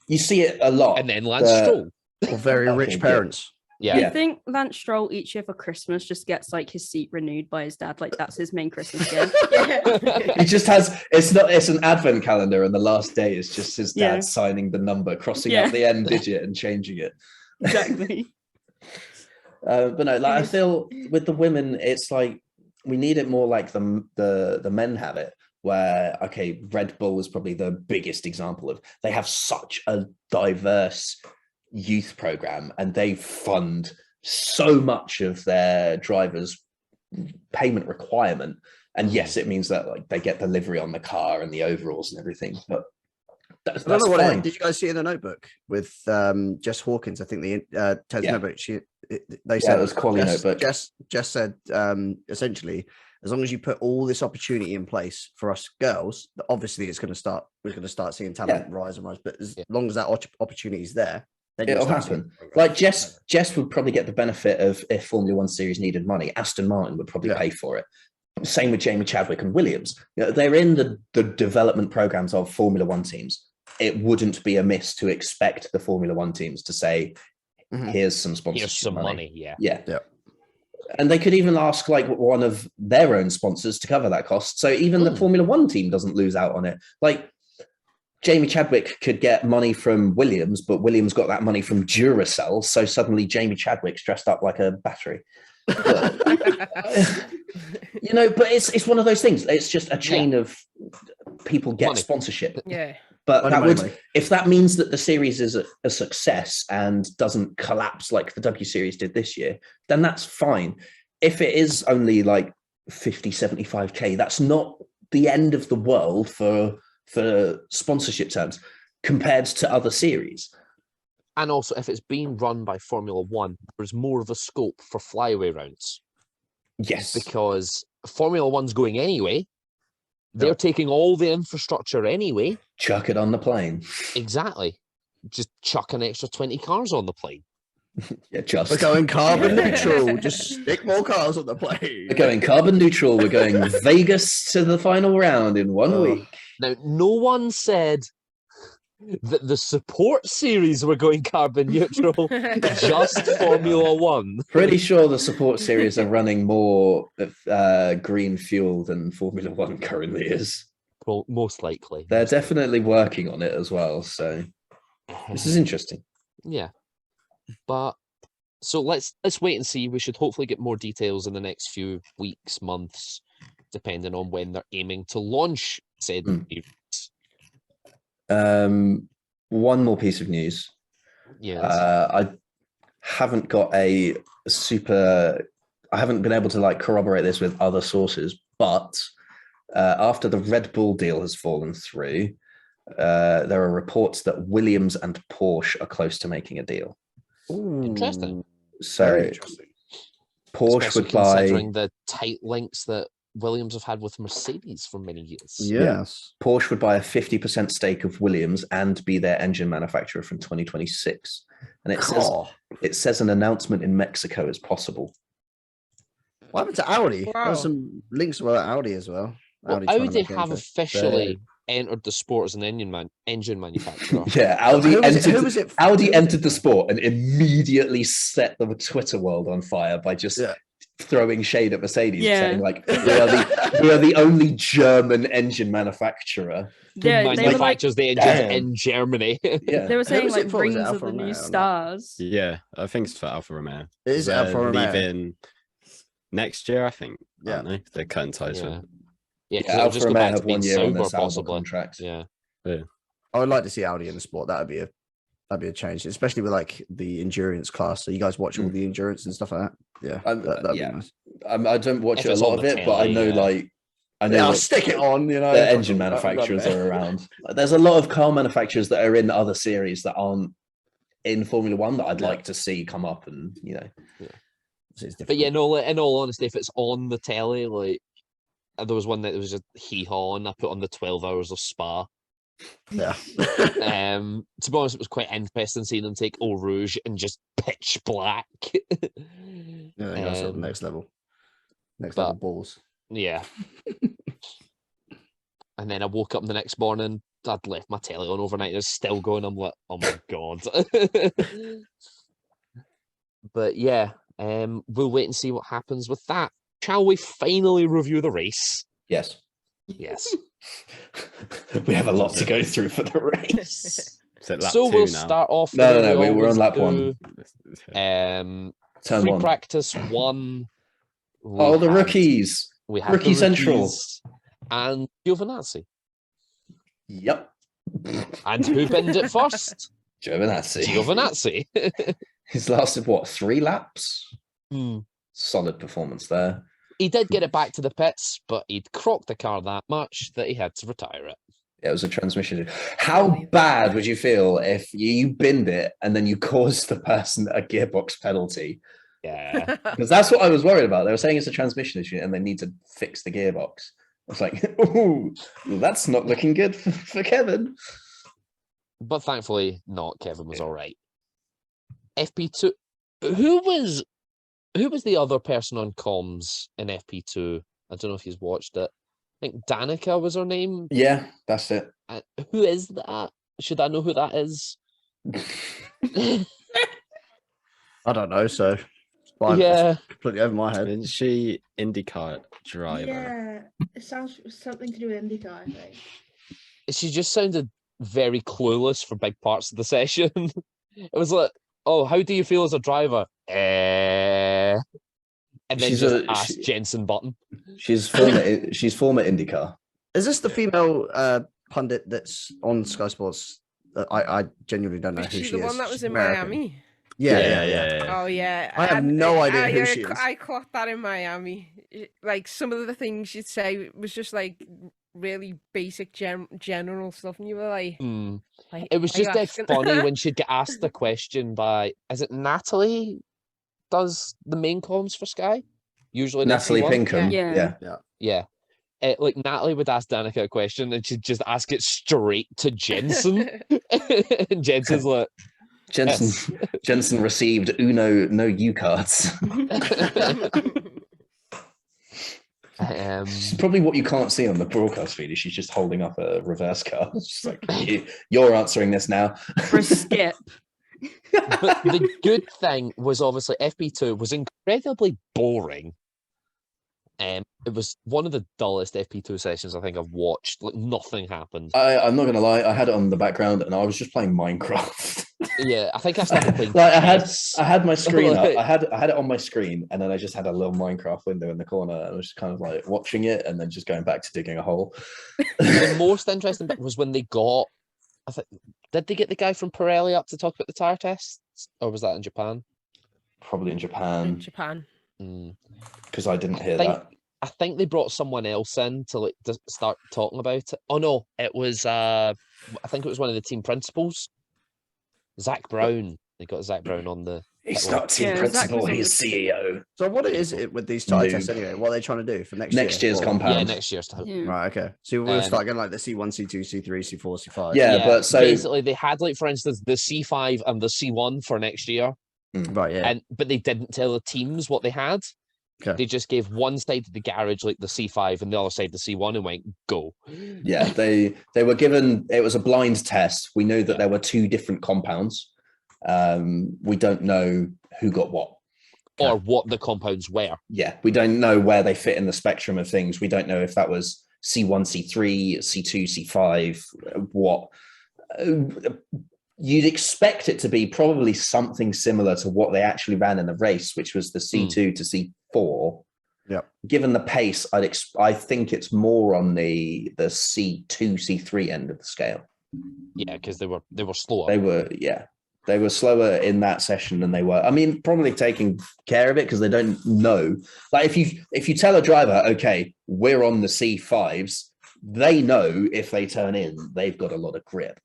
you see it a lot. And then Lance Stroll. Or very Okay, rich good. parents. Yeah. I think Lance Stroll each year for Christmas just gets like his seat renewed by his dad. Like that's his main Christmas gift. It just has it's an advent calendar, and the last day is just his dad Yeah. signing the number, crossing Yeah. out the end digit and changing it. Exactly. But no, like I feel with the women, it's like we need it more like the men have it, where okay, Red Bull is probably the biggest example of they have such a diverse youth program, and they fund so much of their drivers' payment requirement. And yes, it means that like they get the livery on the car and the overalls and everything, but that's I don't know what fine. did you guys see in the notebook with Jess Hawkins? I think the Ted's Yeah. notebook. They Yeah, said it was quality notebook. Jess said essentially, as long as you put all this opportunity in place for us girls, obviously it's going to start. We're going to start seeing talent rise and rise. But as long as that opportunity is there, then you'll It'll start seeing happen. progress. Like Jess would probably get the benefit of if Formula One series needed money, Aston Martin would probably pay for it. Same with Jamie Chadwick and Williams. You know, they're in the development programs of Formula One teams. It wouldn't be amiss to expect the Formula One teams to say, here's some sponsorship Here's some money. Yeah. Yeah. And they could even ask like one of their own sponsors to cover that cost. So even the Formula One team doesn't lose out on it. Like Jamie Chadwick could get money from Williams, but Williams got that money from Duracell. So suddenly Jamie Chadwick's dressed up like a battery. You know, but it's one of those things. It's just a chain of people get Money. sponsorship. Yeah. But Money, that money, would, money. if that means that the series is a success and doesn't collapse like the W Series did this year, then that's fine. If it is only like 50, 75K, that's not the end of the world for sponsorship terms compared to other series. And also, if it's being run by Formula One, there's more of a scope for flyaway rounds. Yes. Because Formula One's going anyway. They're taking all the infrastructure anyway. Chuck it on the plane. Exactly. Just chuck an extra 20 cars on the plane. Yeah, just. We're going carbon neutral. Just stick more cars on the plane. We're going carbon neutral. We're going Vegas to the final round in 1 week. Now, no one said that the support series were going carbon neutral, just Formula One. Pretty sure the support series are running more green fuel than Formula One currently is. Well, most likely. They're definitely working on it as well. So this is interesting. Yeah. But so let's wait and see. We should hopefully get more details in the next few weeks, months, depending on when they're aiming to launch said series. One more piece of news. Yes. I haven't got I haven't been able to like corroborate this with other sources, but after the Red Bull deal has fallen through, there are reports that Williams and Porsche are close to making a deal. Interesting. So Very interesting. Porsche Especially would buy considering the tight links that Williams have had with Mercedes for many years. Yes. Porsche would buy a 50% stake of Williams and be their engine manufacturer from 2026. and Oh, it says an announcement in Mexico is possible. what happened to Audi? There Wow. was some links about Audi as well. Well, trying to Audi make it have into- officially entered the sport as an engine manufacturer. Yeah, Who Audi was it- entered. who was it- Audi who was entered the sport and immediately set the Twitter world on fire by just Yeah. throwing shade at Mercedes, Yeah. saying like, we are the only German engine manufacturer. Yeah, they were like, Manufactures the engines damn. in Germany. Yeah, they were saying was it like for? Was it rings Alfa of the Romeo or new not? stars. Yeah, I think it's for Alfa Romeo. It is They're Alfa Romeo. leaving next year, I think. Yeah. Aren't they? They're cutting ties Yeah. with. Yeah, 'cause Yeah, it'll Alfa just go Romeo back to have being 1 year on sober, their Sauber possibly. contract. Yeah. I would like to see Audi in the sport. That'd be a change, especially with like the endurance class. So you guys watch all the endurance and stuff like that. Yeah, that'd yeah. be nice. I don't watch If it a it's lot on of the it, but I telly, know yeah. like I know Yeah, I'll what stick it on. You know, the fucking- engine I've done manufacturers it. are around. There's a lot of car manufacturers that are in other series that aren't in Formula One that I'd Yeah. like to see come up, and It's difficult. But yeah, no, like, in all honesty, if it's on the telly, like there was one that was just hee-haw, and I put on the 12 hours of Spa. yeah. To be honest, it was quite interesting seeing them take Eau Rouge and just pitch black. Yeah, they go to the Um, next level. Next but- level balls. Yeah. And then I woke up the next morning, I'd left my telly on overnight, it was still going. I'm like, oh my god. But yeah, we'll wait and see what happens with that. Shall we finally review the race? yes, Yes. we have a lot to go through for the race. Is it lap So 2 we'll now? start off. No, the way no, we we're on always lap do. 1. Turn Free 1. practice 1. Oh, the rookies. We had Rookie the Central. rookies and Giovinazzi. Yep. And who binned it first? Giovinazzi. Giovinazzi. He's lasted what, 3 laps? Hmm. Solid performance there. He did get it back to the pits, but he'd crocked the car that much that he had to retire it. It was a transmission. How bad would you feel if you binned it and then you caused the person a gearbox penalty? Yeah. Because that's what I was worried about. They were saying it's a transmission issue and they need to fix the gearbox. I was like, ooh, that's not looking good for Kevin. But thankfully not. Kevin was all right. FP2. Who was the other person on comms in FP2? I don't know if you've watched it. I think Danica was her name. Yeah, that's it. Who is that? Should I know who that is? I don't know. So it's fine. Yeah. It's completely over my head. Isn't she IndyCar driver? Yeah, it sounds something to do with IndyCar, I think. She just sounded very clueless for big parts of the session. It was like, oh, how do you feel as a driver? And then She's just a- asked she- Jensen Button. She's former IndyCar. Is this the female pundit that's on Sky Sports? I genuinely don't know Was who she she the is. one that was She's in American. Miami? Yeah. Oh yeah. I have and, no idea who yeah, she is. I caught that in Miami. Like some of the things she'd say was just like really basic general stuff, and you were like, Hmm. like It was "Why you just dead asking?" funny when she'd get asked the question by, is it Natalie does the main comms for Sky? Usually in Natalie FP1? Pinkham. Yeah. Yeah. Yeah. Like Natalie would ask Danica a question and she'd just ask it straight to Jensen. And Jensen's like, Jensen Jensen received Uno no U cards. It's probably what you can't see on the broadcast feed is she's just holding up a reverse card. It's just like you're answering this now. For a skip. but the good thing was obviously FP2 was incredibly boring. It was one of the dullest FP2 sessions I think I've watched. Like nothing happened. I'm not gonna lie, I had it on the background and I was just playing Minecraft. Yeah, I think I started playing. Like I chess. had my screen up. Like- I had it on my screen, and then I just had a little Minecraft window in the corner. And I was just kind of like watching it, and then just going back to digging a hole. The most interesting bit was when they got. I think did they get the guy from Pirelli up to talk about the tire tests, or was that in Japan? Probably in in Japan Japan. because I didn't hear think- that. I think they brought someone else in to like start talking about it. Oh no, it was I think it was one of the team principals, Zach Brown. They got Zach Brown on the He's Well, not team yeah, Zach principal, was on he's the- CEO. So what is it with these tire tests Noob. anyway? What are they trying to do for next Next year? year's Or- compound. Yeah, next year's time. Yeah. Right. Okay. So we'll Um, start getting like the C1, C2, C3, C4, C5. Yeah, but so basically they had, like, for instance, the C5 and the C1 for next year, Right. Yeah. but they didn't tell the teams what they had. Okay. They just gave one side of the garage like the C5 and the other side the C1 and went go. yeah, they were given, it was a blind test. We know that Yeah. there were 2 different compounds. We don't know who got what. Or what the compounds were. Yeah, we don't know where they fit in the spectrum of things. We don't know if that was C1, C3, C2, C5, what. You'd expect it to be probably something similar to what they actually ran in the race, which was the C2 to C4. Yep. Given the pace, I think it's more on the C2, C3 end of the scale. Yeah, because they were slower. They were slower in that session than they were. I mean, probably taking care of it because they don't know. Like if you tell a driver, okay, we're on the C5s, they know if they turn in, they've got a lot of grip.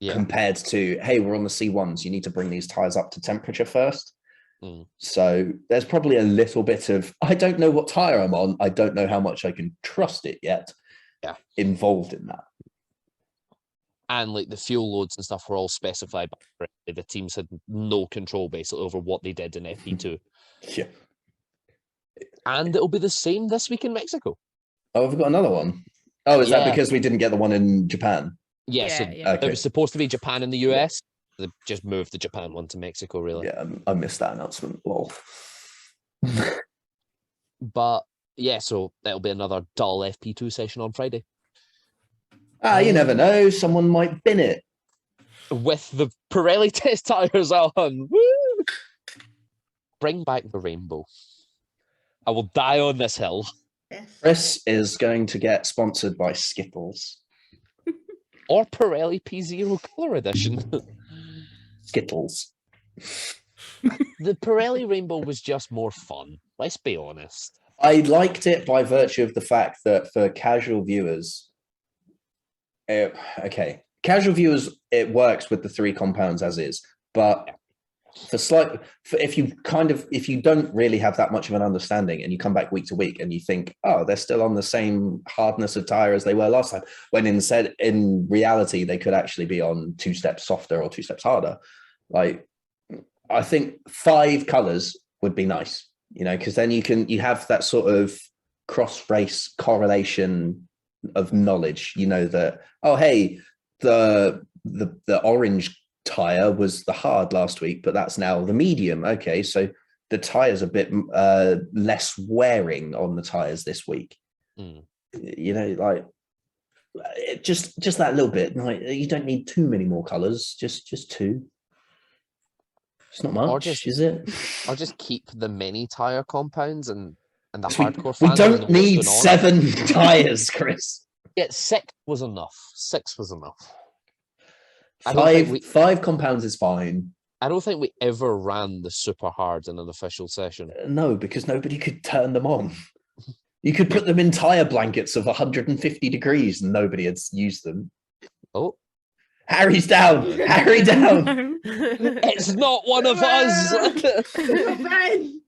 Yeah. Compared to, hey, we're on the C1s, you need to bring these tires up to temperature first. Mm. So there's probably a little bit of, I don't know what tire I'm on. I don't know how much I can trust it yet. Yeah. Involved in that. And like the fuel loads and stuff were all specified by the teams had no control basically over what they did in FP2. Yeah. And it'll be the same this week in Mexico. Oh, we've got another one. Oh, is that Yeah. because we didn't get the one in Japan? Yeah, so Yeah. Okay. it was supposed to be Japan and the US. They just moved the Japan one to Mexico, really. Yeah, I missed that announcement. Lol. But yeah, so that'll be another dull FP2 session on Friday You never know. Someone might bin it. with the Pirelli test tires on. Woo! Bring back the rainbow. I will die on this hill. Yes. Chris is going to get sponsored by Skittles. Or Pirelli P0 Color Edition. Skittles. The Pirelli rainbow was just more fun. Let's be honest. I liked it by virtue of the fact that for casual viewers, casual viewers, it works with the 3 compounds as is, but if you don't really have that much of an understanding and you come back week to week and you think, oh, they're still on the same hardness of tire as they were last time, when in reality they could actually be on 2 steps softer or 2 steps harder. Like, I think 5 colors would be nice, because then you have that sort of cross race correlation of knowledge. That, oh, hey, the orange tire was the hard last week, but that's now the medium. Okay, so the tire's a bit less wearing on the tires this week. Like just that little bit. Like, you don't need too many more colors, just 2. It's not much, is it? Or just keep the many tire compounds and the We hardcore fans. don't know what's need going on. 7 tires, Chris. Yeah, 6 was enough. 6 was enough. I don't think we- 5 compounds is fine. I don't think we ever ran the super hard in an official session. No, because nobody could turn them on. You could put them in tire blankets of 150 degrees and nobody had used them. Oh, Harry's down. Harry down. it's not one of us. Ben!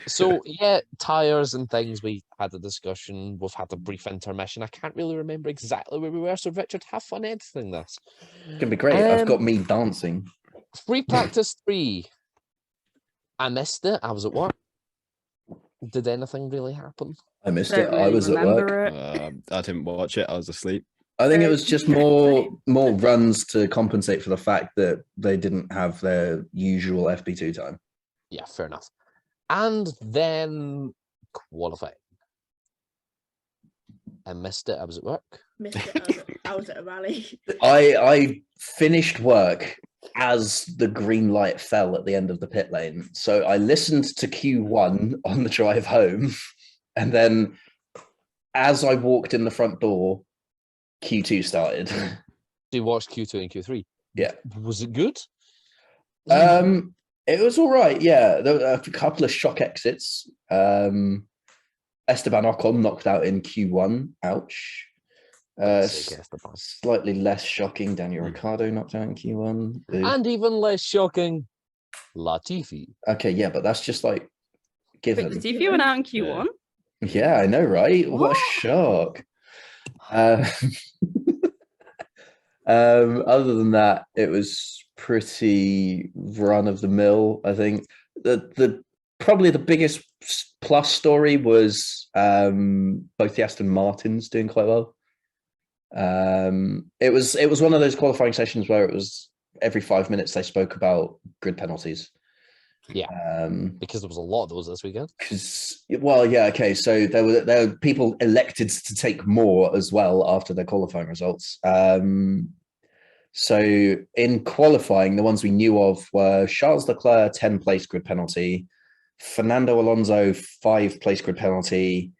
So yeah, tires and things. We had a discussion. We've had a brief intermission. I can't really remember exactly where we were. So Richard, have fun editing this. It's gonna be great. I've got me dancing. Free practice 3. I missed it. I was at work. Did anything really happen? I missed Don't it. I really was at work. remember it. I didn't watch it. I was asleep. I think it was just more Same. runs to compensate for the fact that they didn't have their usual FP2 time. Yeah, fair enough. And then qualifying. I missed it. I was at work. Missed it. I was at a rally. I finished work as the green light fell at the end of the pit lane. So I listened to Q1 on the drive home. And then as I walked in the front door, Q2 started. So you watched Q2 and Q3. Yeah. Was it good? It was all right. Yeah. There were a couple of shock exits. Esteban Ocon knocked out in Q1. Ouch. Slightly less shocking. Daniel Ricciardo knocked out in Q1. Boo. And even less shocking, Latifi. Okay, yeah, but that's just like But given. Latifi went out in Q1. Yeah, I know, right? What a What? shock. Other than that, it was pretty run of the mill. I think the probably the biggest plus story was both the Aston Martins doing quite well. It was one of those qualifying sessions where it was every 5 minutes they spoke about grid penalties. Yeah. Because there was a lot of those this weekend. Well, yeah, okay. So there were people elected to take more as well after their qualifying results. So in qualifying, the ones we knew of were Charles Leclerc, 10 place grid penalty, Fernando Alonso, 5 place grid penalty,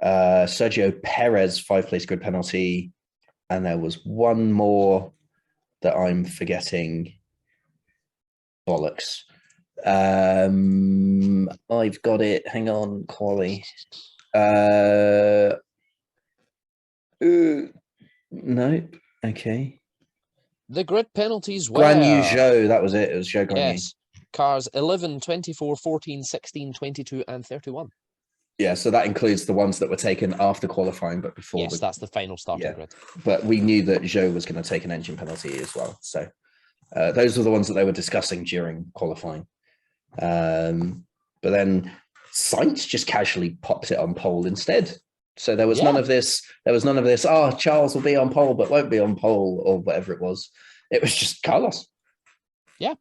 Sergio Perez, 5 place grid penalty, and there was one more that I'm forgetting. Bollocks. I've got it. Hang on, Quali. No. Okay. The grid penalties were... Guan Yu Zhou, that was it. It was Zhou Guan Yu. Yes. Cars 11, 24, 14, 16, 22, and 31. Yeah, so that includes the ones that were taken after qualifying, but before. Yes, that's the final starting yeah. grid. But we knew that Zhou was going to take an engine penalty as well. So those were the ones that they were discussing during qualifying. But then Sainz just casually popped it on pole instead. So there was none of this. There was none of this. Oh, Charles will be on pole, but won't be on pole, or whatever it was. It was just Carlos. Yeah,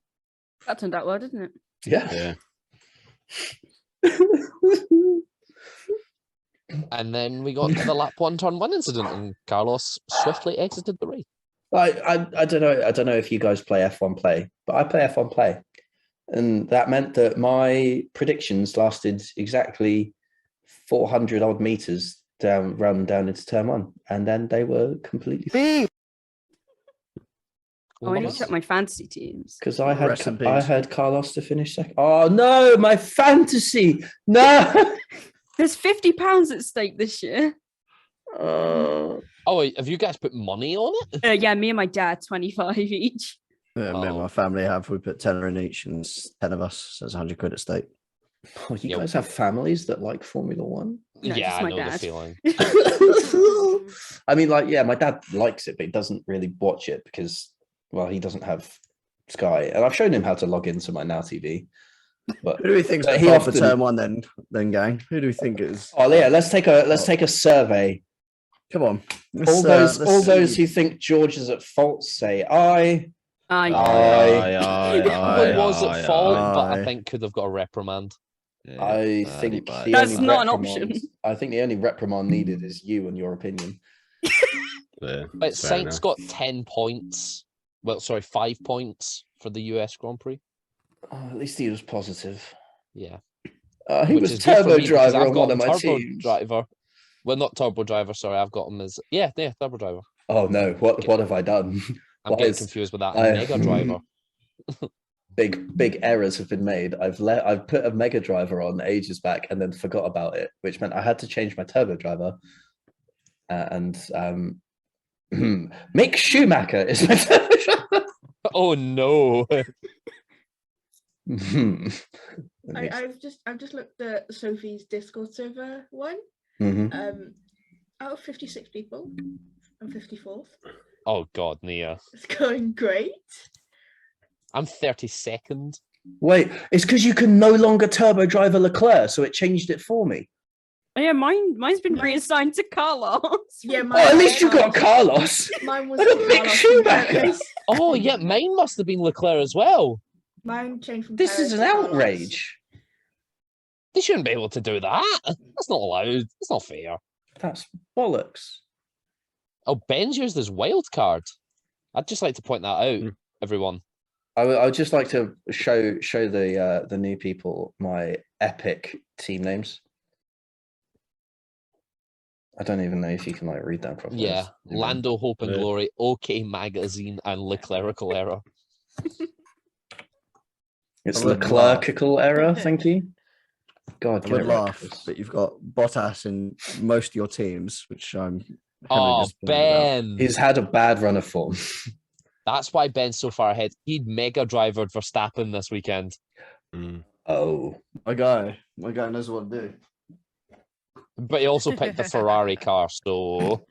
that turned out well, didn't it? Yeah. And then we got the lap 1 turn 1 incident, and Carlos swiftly exited the race. I don't know. I don't know if you guys play F1 Play, but I play F1 Play. And that meant that my predictions lasted exactly 400 odd meters run down into turn 1. And then they were completely Oh, I need to check my fantasy teams. because I Rest in had peace. Carlos to finish second. Oh no, my fantasy. No. There's £50 at stake this year. Oh, have you guys put money on it? Yeah, me and my dad, 25 each. Yeah, me and Oh. my family have. We put 10 in each, and it's 10 of us. So it's 100 quid at stake. Oh, you Yeah. guys have families that like Formula One? No, Yeah, just I my know the dad. feeling. I mean, like, yeah, my dad likes it, but he doesn't really watch it because, well, he doesn't have Sky. And I've shown him how to log into my Now TV. But Who do we think's But at he fault for often- turn 1 then, gang? Who do we think is? oh yeah, let's take a survey. Come on. All Let's those see. who think George is at fault say aye. I He probably was at fault, but I aye. think could have got a reprimand. I think the That's only not an reprimand- option. I think the only reprimand needed is you and your opinion. But fair Sainz enough. got 10 points. Well, sorry, 5 points for the US Grand Prix. Oh, at least he was positive. Yeah. He Which was is good for turbo me because driver I've on got one of him my turbo teams. driver. Well, not turbo driver, sorry. I've got him as... Yeah, turbo driver. Oh no! What have I done? I'm Why getting is- confused with that. I- Mega driver. Big errors have been made. I've put a Mega Driver on ages back and then forgot about it, which meant I had to change my turbo driver. Mick Schumacher is my turbo driver. Oh, no. I've just looked at Sophie's Discord server one. Mhm. Out of 56 people, I'm 54th. Oh, God, Nia. It's going great. I'm 32nd. Wait, it's because you can no longer turbo driver Leclerc, so it changed it for me. Oh, yeah, mine's been reassigned to Carlos. Yeah, Oh, at least you got Carlos. Carlos. Mine was I got Mick Carlos Schumacher. from Perez. Oh, yeah, mine must have been Leclerc as well. Mine changed from This Perez is to an Carlos. outrage. They shouldn't be able to do that. That's not allowed. It's not fair. That's bollocks. Oh, Ben's used his wild card. I'd just like to point that out, everyone. I would just like to show the new people my epic team names. I don't even know if you can like read that properly. Yeah, Lando, Hope and Yeah. Glory, OK Magazine, and Leclerical Error. It's I the would laugh. clerical error. Thank you. God, I get would it right, laugh, Chris. but you've got Bottas in most of your teams, which I'm heavily Oh, disappointed about. Ben. He's had a bad run of form. That's why Ben's so far ahead. He'd mega drivered Verstappen this weekend. Mm. Oh, My guy knows what to do. But he also picked the Ferrari car, so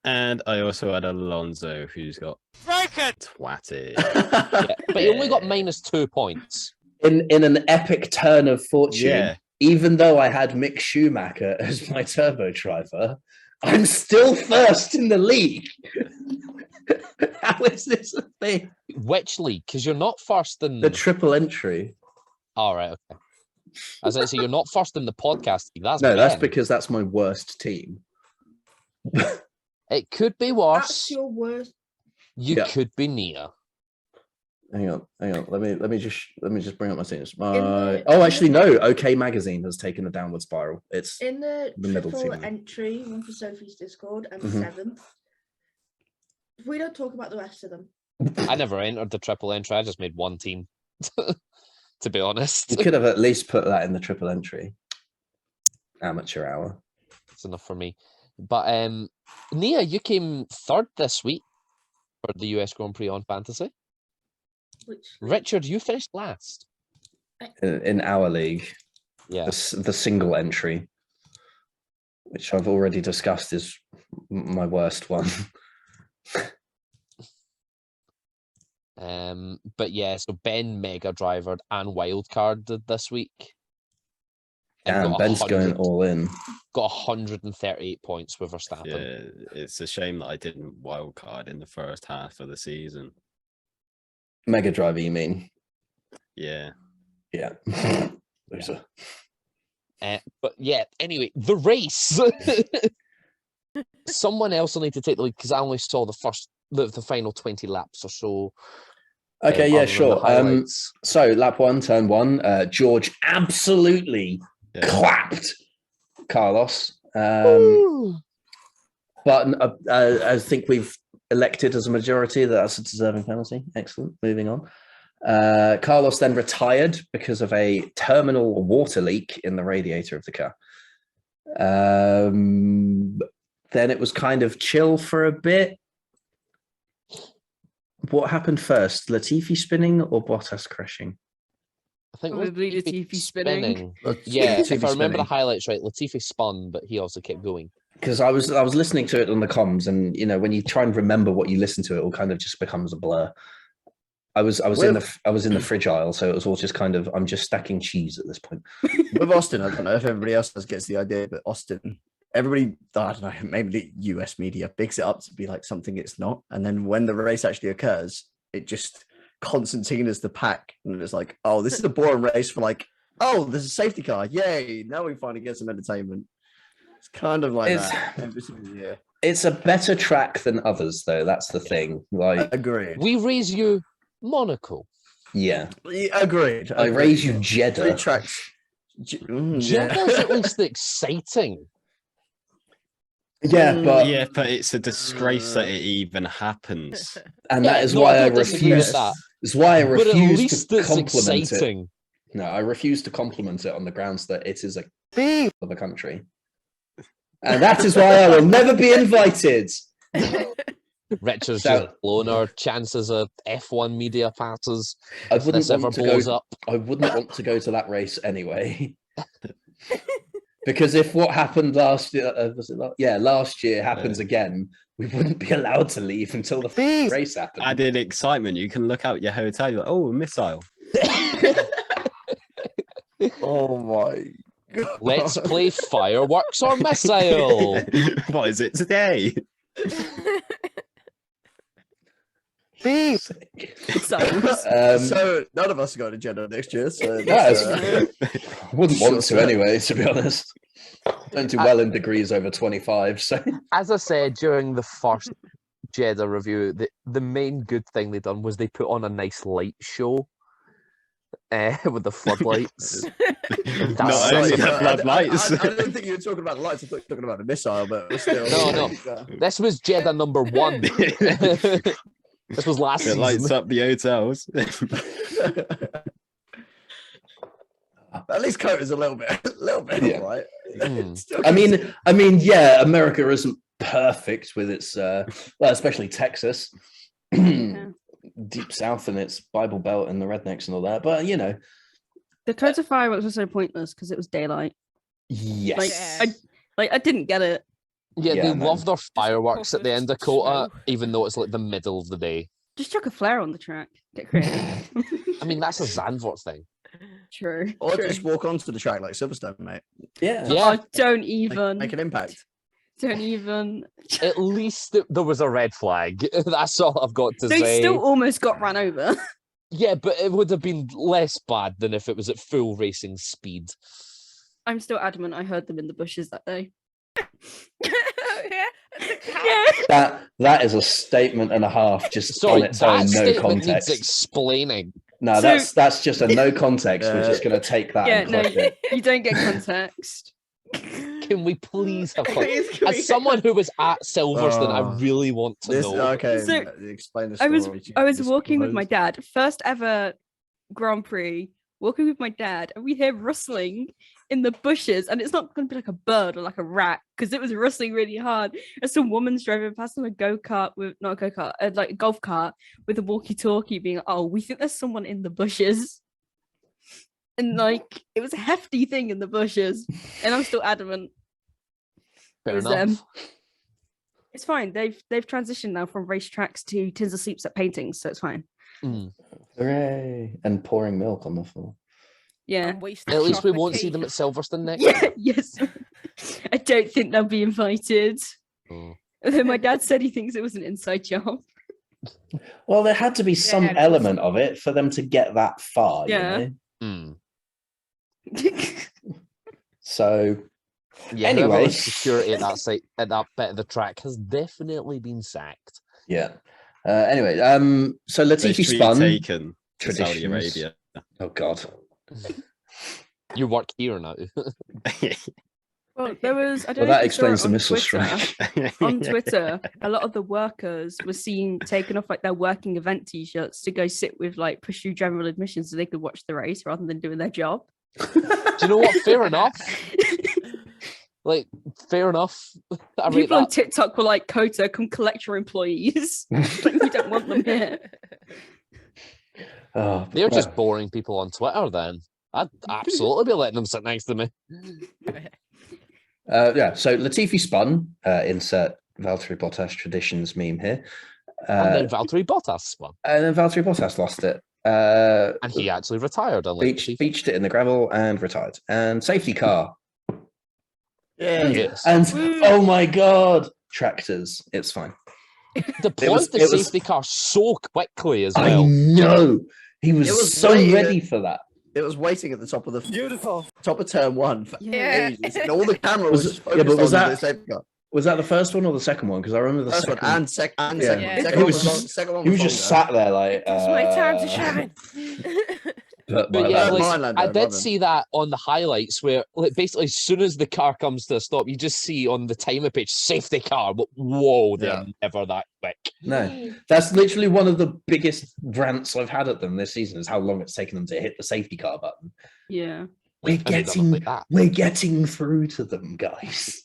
And I also had Alonso, who's got twatted. yeah. But he only got -2 points. in an epic turn of fortune, Yeah. even though I had Mick Schumacher as my turbo driver, I'm still first in the league. How is this a thing? Which league? Because you're not first in The triple entry. All right, okay. As I say, you're not first in the podcast league. That's No, that's Ben. because that's my worst team. It could be That's worse. your worst. You Yeah. could be Nia. Hang on. Let me just bring up my teams. the- Oh, actually, no. OK Magazine has taken a downward spiral. It's In the middle triple team. entry, one for Sophie's Discord, and Mhm. 7th. We don't talk about the rest of them. I never entered the triple entry. I just made one team. To be honest, you could have at least put that in the triple entry. Amateur hour. it's enough for me. But Nia, you came third this week for the US Grand Prix on Fantasy. Which Richard, you finished last. In our league. Yeah. The single entry, which I've already discussed, is my worst one. But yeah, so Ben mega drivered and wildcarded this week. And Damn, got Ben's going 100 all in. got 138 points with Verstappen. Yeah, it's a shame that I didn't wildcard in the first half of the season. Mega Driver, you mean? Yeah. Yeah. Loser. But yeah, anyway, the race. Someone else will need to take the lead because I only saw the final 20 laps or so. Okay, yeah, other than the sure. highlights. So lap 1, turn 1, George absolutely Yeah. clapped Carlos. Woo! But I think we've elected as a majority that that's a deserving penalty. Excellent. Moving on. Carlos then retired because of a terminal water leak in the radiator of the car. Then it was kind of chill for a bit. What happened first? Latifi spinning or Bottas crashing? I think Probably Latifi spinning. Yeah, if Latifi I remember the spinning. highlights right, Latifi spun, but he also kept going. Because I was listening to it on the comms, and you know when you try and remember what you listen to, it all kind of just becomes a blur. I was in the fridge aisle, so it was all just kind of I'm just stacking cheese at this point. With Austin, I don't know if everybody else gets the idea, but Austin, everybody, I don't know, maybe the US media bigs it up to be like something it's not. And then when the race actually occurs, it just Constantine is the pack. And it's like, oh, this is a boring race for like, oh, there's a safety car. Yay. Now we finally get some entertainment. It's kind of like that every single year. It's a better track than others, though. That's the thing. Like, Agreed. We raise you Monaco. yeah, Agreed. I raise you Jeddah. 3 tracks. Jedda's at least exciting. Yeah, but Yeah, but it's a disgrace that it even happens. and Yeah, that is no, why I don't disagree with refuse. that. It's why I But at refuse least to it's compliment it. exciting. No, I refuse to compliment it on the grounds that it is a thief of a country, and that is why I will never be invited. Richard's So- just blown our chances of F1 media passes. I If wouldn't this ever want to blows go. up. I wouldn't want to go to that race anyway. Because if what happened last year, last year happens again, we wouldn't be allowed to leave until the race happened. Added excitement. You can look out your hotel. You're like, oh, a missile. Oh my God. Let's play fireworks or missile. What is it today? So none of us are going to Jeddah next year. So That's- that's, I wouldn't want Sure. to anyway, to be honest. Don't do well in degrees over 25. So As I said during the first Jeddah review, the main good thing they done was they put on a nice light show with the floodlights. Not That's only such a- the floodlights. I don't think you were talking about lights. I thought you were talking about a missile, but still. No. This was Jeddah number 1. This was last It season. lights up the hotels. At least Cota's a little bit, Yeah. right? Mm. Still I mean, yeah, America isn't perfect with its, well, especially Texas. deep south and it's Bible Belt and the rednecks and all that. But The codes of fireworks were so pointless because it was daylight. yes. Yeah. I didn't get it. Yeah, Yeah, they man. love their fireworks at the end of puffed Kota, snow. even though it's like the middle of the day. Just chuck a flare on the track. Get creative. I mean, that's a Zandvoort thing. True. Or true. just walk onto the track like Silverstone, mate. Yeah. Yeah. Oh, don't Make, even. make an impact. Don't even. At least there was a red flag. That's all I've got to They say. still almost got ran over. Yeah, but it would have been less bad than if it was at full racing speed. I'm still adamant I heard them in the bushes that day. Yeah. Yeah. That is a statement and a half just Sorry, on its that own, no statement needs context. explaining. No, So- that's just a no context. We're Yeah. just gonna take that Yeah, and no, clip it. you don't get context. Can we please have fun? Please, can we As someone who was at Silverstone, I Oh. really want to This know. okay. So, explain the I story. was Just walking with my close. dad, first ever Grand Prix, walking with my dad, and we hear rustling in the bushes, and it's not going to be like a bird or like a rat because it was rustling really hard. And some woman's driving past on a go-kart with not a go-kart, like a golf cart with a walkie-talkie, being, "Oh, we think there's someone in the bushes." And like it was a hefty thing in the bushes, and I'm still adamant. Fair was enough. them. It's fine. They've transitioned now from racetracks to tins of sleeps at paintings, so it's fine. Mm. Hooray! And pouring milk on the floor. Yeah. And wasted At least we chocolate won't see cake. them at Silverstone next. Yeah. Yes. I don't think they'll be invited. Oh. Although my dad said he thinks it was an inside job. Well, there had to be some it was. element of it for them to get that far. Yeah. You know? Mm. So Yeah, Anyway. whoever was security at that site at that bit of the track has definitely been sacked. yeah. Anyway, so They Latifi should be spun. taken to Saudi traditions. Arabia. Oh God. You work here now. Well, there was. I Well, don't know that if you saw it explains the on missile Twitter. strike. On Twitter, a lot of the workers were seen taking off like their working event t-shirts to go sit with like pursue general admission so they could watch the race rather than doing their job. Do you know what? Fair enough. Like, fair enough. I rate People on that. TikTok were like, "Kota, come collect your employees. Like, we don't want them here." Oh, They're right. just boring people on Twitter then. I'd absolutely be letting them sit next to me. Yeah, so Latifi spun, insert Valtteri Bottas traditions meme here. And then Valtteri Bottas spun. And then Valtteri Bottas lost it. And he actually retired. unlike Latifi. Beached it in the gravel and retired. And safety car. Yeah. Yes. And Woo. oh my God, tractors. It's fine. Deployed was- the it was- safety car so quickly as I well. know. He was, It was so waiting ready for that. It was waiting at the top of top of turn one for Yeah. ages. And all the camera Was was it- just yeah, focused but was on that- the safety car. Was that the first one or the second one? Because I remember the First one second. and second and Yeah. second. Yeah. Second He one was was just- long- second one He was was just longer. sat there like. It's my time to shine. But But my yeah, bad. like, Mine, I though, did rather. see that on the highlights where, like, basically as soon as the car comes to a stop, you just see on the timer page safety car. But whoa, they're Yeah. never that quick. No, that's literally one of the biggest rants I've had at them this season is how long it's taken them to hit the safety car button. Yeah. We're And they never getting, like that. we're getting through to them, guys.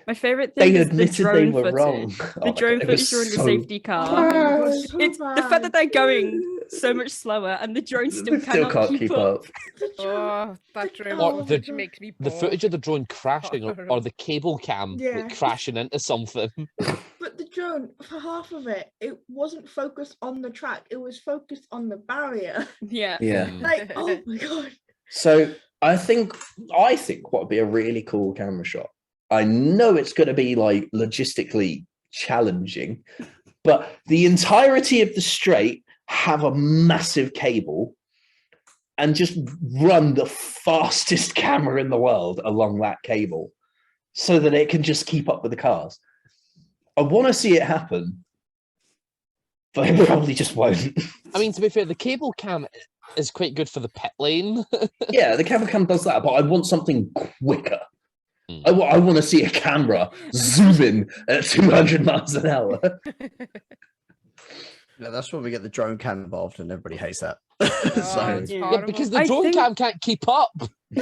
My favorite They thing is the admitted drone they were footage. wrong. The Oh my drone God, it was footage during the so- safety car. Oh, It's so the fact that they're going so much slower and the drone still, They still cannot can't keep up. The drone- Oh, that drone Oh, footage the- makes me The bored. footage of the drone crashing or the cable cam Yeah. like, crashing into something. But the drone, for half of it, it wasn't focused on the track. It was focused on the barrier. Yeah. Yeah. Mm. Like, oh my god. So I think what would be a really cool camera shot. I know it's going to be like logistically challenging, but the entirety of the straight have a massive cable and just run the fastest camera in the world along that cable so that it can just keep up with the cars. I want to see it happen, but it probably just won't. I mean, to be fair, the cable cam is quite good for the pit lane. Yeah, the camera cam does that, but I want something quicker. Hmm. I want to see a camera zoom in at 200 miles an hour. Yeah, that's when we get the drone cam involved, and everybody hates that. Oh, so it's Yeah, Yeah, horrible. because the I drone think- cam can't keep up.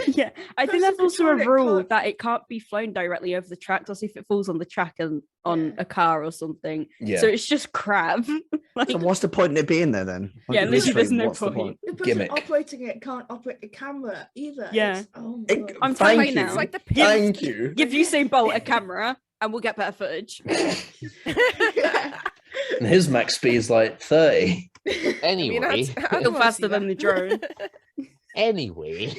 Yeah, I think That's that's a also a Victoria rule car. that it can't be flown directly over the track, or if it falls on the track and on Yeah. a car or something. Yeah. So it's just crap. Like, So what's the point in it being there then? Yeah, literally, there's no what's the point. The person Gimmick. operating it can't operate the camera either. Yeah. It's- oh my It- God. I'm Thank telling you you. now. It's like the Thank you. Give Usain Bolt a camera, and we'll get better footage. Yeah. And his max speed is like 30. Anyway, I'd Still wanna see faster than the that. drone. anyway.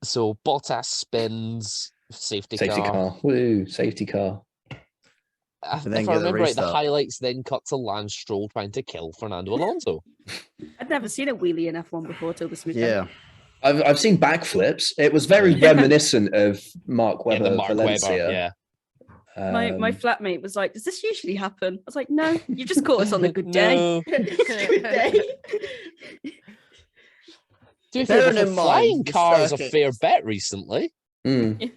So Bottas spins safety, Safety car. Woo, safety car. If then I get the remember right, the restart. highlights then cut to Lance Stroll trying to kill Fernando Alonso. I'd never seen a wheelie in F1 before till this weekend. Yeah. I've seen backflips. It was very Yeah. reminiscent of Mark Yeah, Webber the Mark Valencia. Webber. Yeah. My flatmate was like, "Does this usually happen?" I was like, "No, you just caught us on a good day." No. Good day. To be fair, Bearing with in the flying mind, the car is a circuit- fair bet recently. Mm.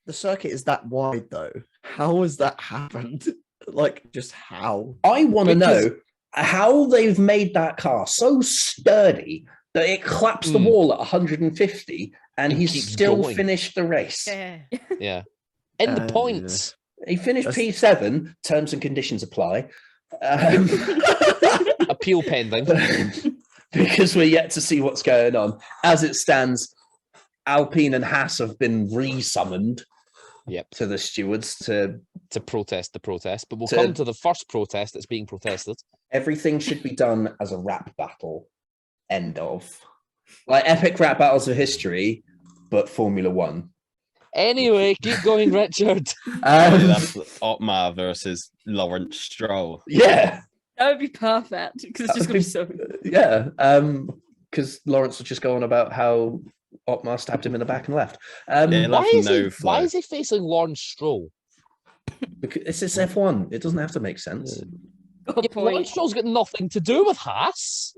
The circuit is that wide though. How has that happened? Like, just how? I want to Because- know how they've made that car so sturdy that it claps the Mm. wall at 150 and It he's keeps still going. finished the race. Yeah. Yeah. And the Yeah. points. He finished That's- P7, terms and conditions apply. Um, Appeal pending. because we're yet to see what's going on. As it stands, Alpine and Haas have been re-summoned Yep. to the stewards to To protest the protest. But we'll To- come to the first protest that's being protested. everything should be done as a rap battle. End of. Like epic rap battles of history, but Formula One. Anyway, keep going, Richard. That's Otmar versus Lawrence Stroll. Yeah, That would be perfect because it's just gonna be so. yeah. Because Lawrence will just go on about how Otmar stabbed him in the back and left. Yeah, Why left is, no he, flow. why is he facing Lawrence Stroll? Because it's this F1. It doesn't have to make sense. Good Yeah, but Lawrence point. Stroll's got nothing to do with Haas.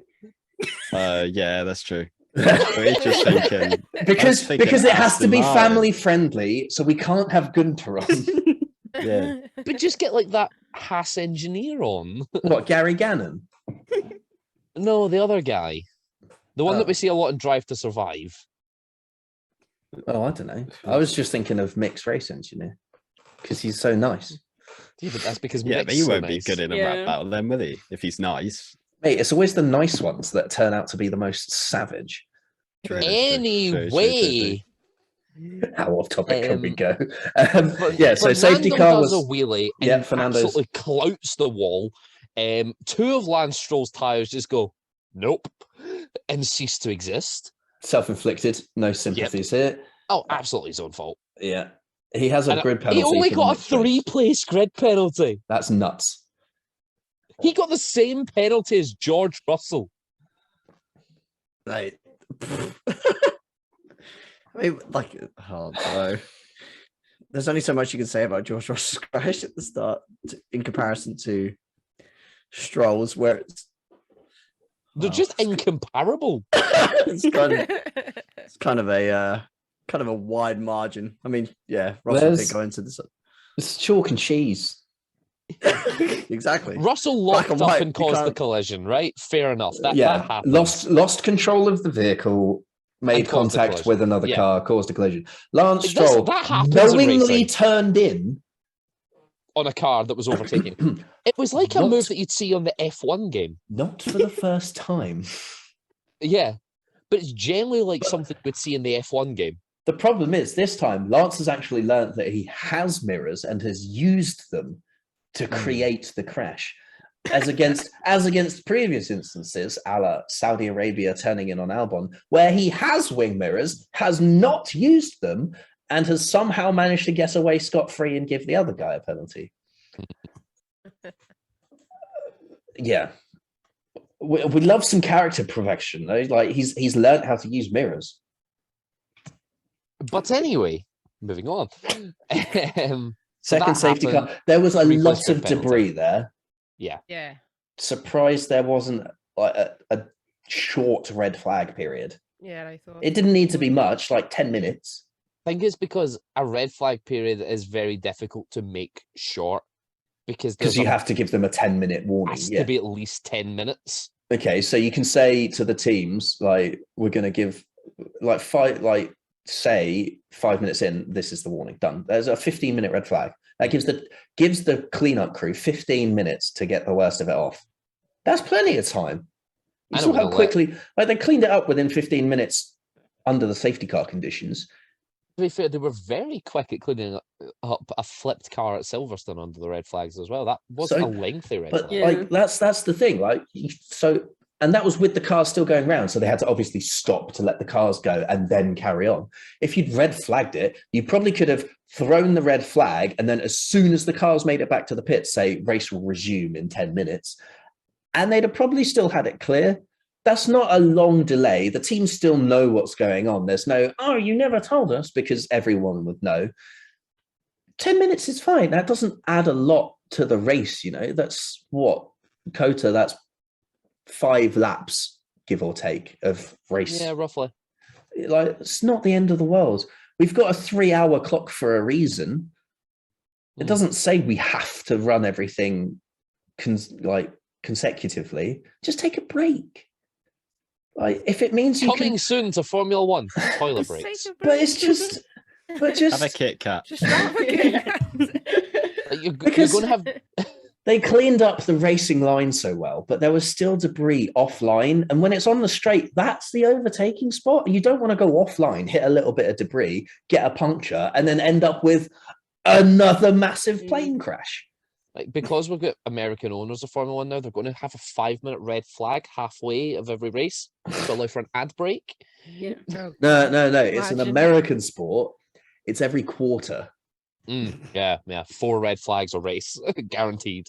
Yeah, that's true. But he's just thinking. because thinking because it has to Aston be Martin. family friendly, so we can't have Gunter on. Yeah. But just get like that Haas engineer on. What, Gary Gannon? No, the other guy. The one Oh. that we see a lot in Drive to Survive. Oh, I don't know. I was just thinking of mixed race engineer because he's so nice. Yeah, but that's because Yeah, Mick's but he so won't be nice. good in a Yeah. rap battle then, will he? If he's nice. Mate, it's always the nice ones that turn out to be the most savage. True, true, Anyway, How off topic can we Um, go? Fer- Yeah, so safety Fernando car does was. a wheelie and Yeah, Fernando's- absolutely clouts the wall. Two of Lance Stroll's tires just go nope and cease to exist. Self-inflicted, no sympathies here. Oh, absolutely his own fault. Yeah, he has a And grid penalty. he only for the got a mixed race. three-place grid penalty. That's nuts. He got the same penalty as George Russell. Like, I mean, like, oh no. There's only so much you can say about George Russell's crash at the start in comparison to Stroll's, where They're Wow. just incomparable. it's kind of a wide margin. I mean, yeah, Russell There's- did go into this It's chalk and cheese. exactly. Russell Black locked and up white, and you caused the can't- collision, right? Fair enough. That Yeah, happened. lost control of the vehicle, made And caused the contact collision. with another Yeah. car, caused a collision. Lance Like, this- Stroll that happens in knowingly racing. turned in. on a car that was overtaken. It was like a Not- move that you'd see on the F1 game. Not for the first time. Yeah. But it's generally like something you would see in the F1 game. The problem is this time Lance has actually learned that he has mirrors and has used them to create the crash. As against previous instances, a la Saudi Arabia turning in on Albon, where he has wing mirrors, has not used them, and has somehow managed to get away scot-free and give the other guy a penalty. Yeah. We love some character perfection, though. Like he's learned how to use mirrors. But anyway, moving on. Second that safety car. happened. There was a Three lot points of penalty. debris there. Yeah. Surprised there wasn't like a short red flag period. Yeah, I thought. It didn't need to be much, like 10 minutes. I think it's because a red flag period is very difficult to make short because Because there's you have to give them a 10-minute warning. has Yeah. to be at least 10 minutes. Okay, so you can say to the teams, like, we're going to give like say 5 minutes in, this is the warning, done. There's a 15-minute red flag. That gives the cleanup crew 15 minutes to get the worst of it off. That's plenty of time. You I saw know how we'll let- quickly, like they cleaned it up within 15 minutes under the safety car conditions. To be fair, they were very quick at cleaning up a flipped car at Silverstone under the red flags as well. That wasn't So- a lengthy red But flag. Yeah. like that's the thing. Like and that was with the cars still going round, so they had to obviously stop to let the cars go and then carry on. If you'd red flagged it, you probably could have thrown the red flag, and then as soon as the cars made it back to the pits, say race will resume in 10 minutes, and they'd have probably still had it clear. That's not a long delay. The teams still know what's going on. There's no, oh, you never told us, because everyone would know. 10 minutes is fine. That doesn't add a lot to the race, you know. That's what, Kota, that's 5 laps, give or take, of race. Yeah, roughly. Like, it's not the end of the world. We've got a 3-hour clock for a reason. It Mm. doesn't say we have to run everything consecutively. Just take a break. Like, if it means you Coming can, soon to Formula One, toilet Just take breaks. a but it's break. just, but just Have a Kit Kat. Just have a good Like, you're Because- going to have they cleaned up the racing line so well, but there was still debris offline. And when it's on the straight, that's the overtaking spot. You don't want to go offline, hit a little bit of debris, get a puncture, and then end up with another massive plane crash. like, because we've got American owners of Formula One now, they're going to have a 5-minute red flag halfway of every race to allow for an ad break. Yeah. Oh, No. It's an Imagine. American sport. It's every quarter. Yeah, 4 red flags a race, guaranteed.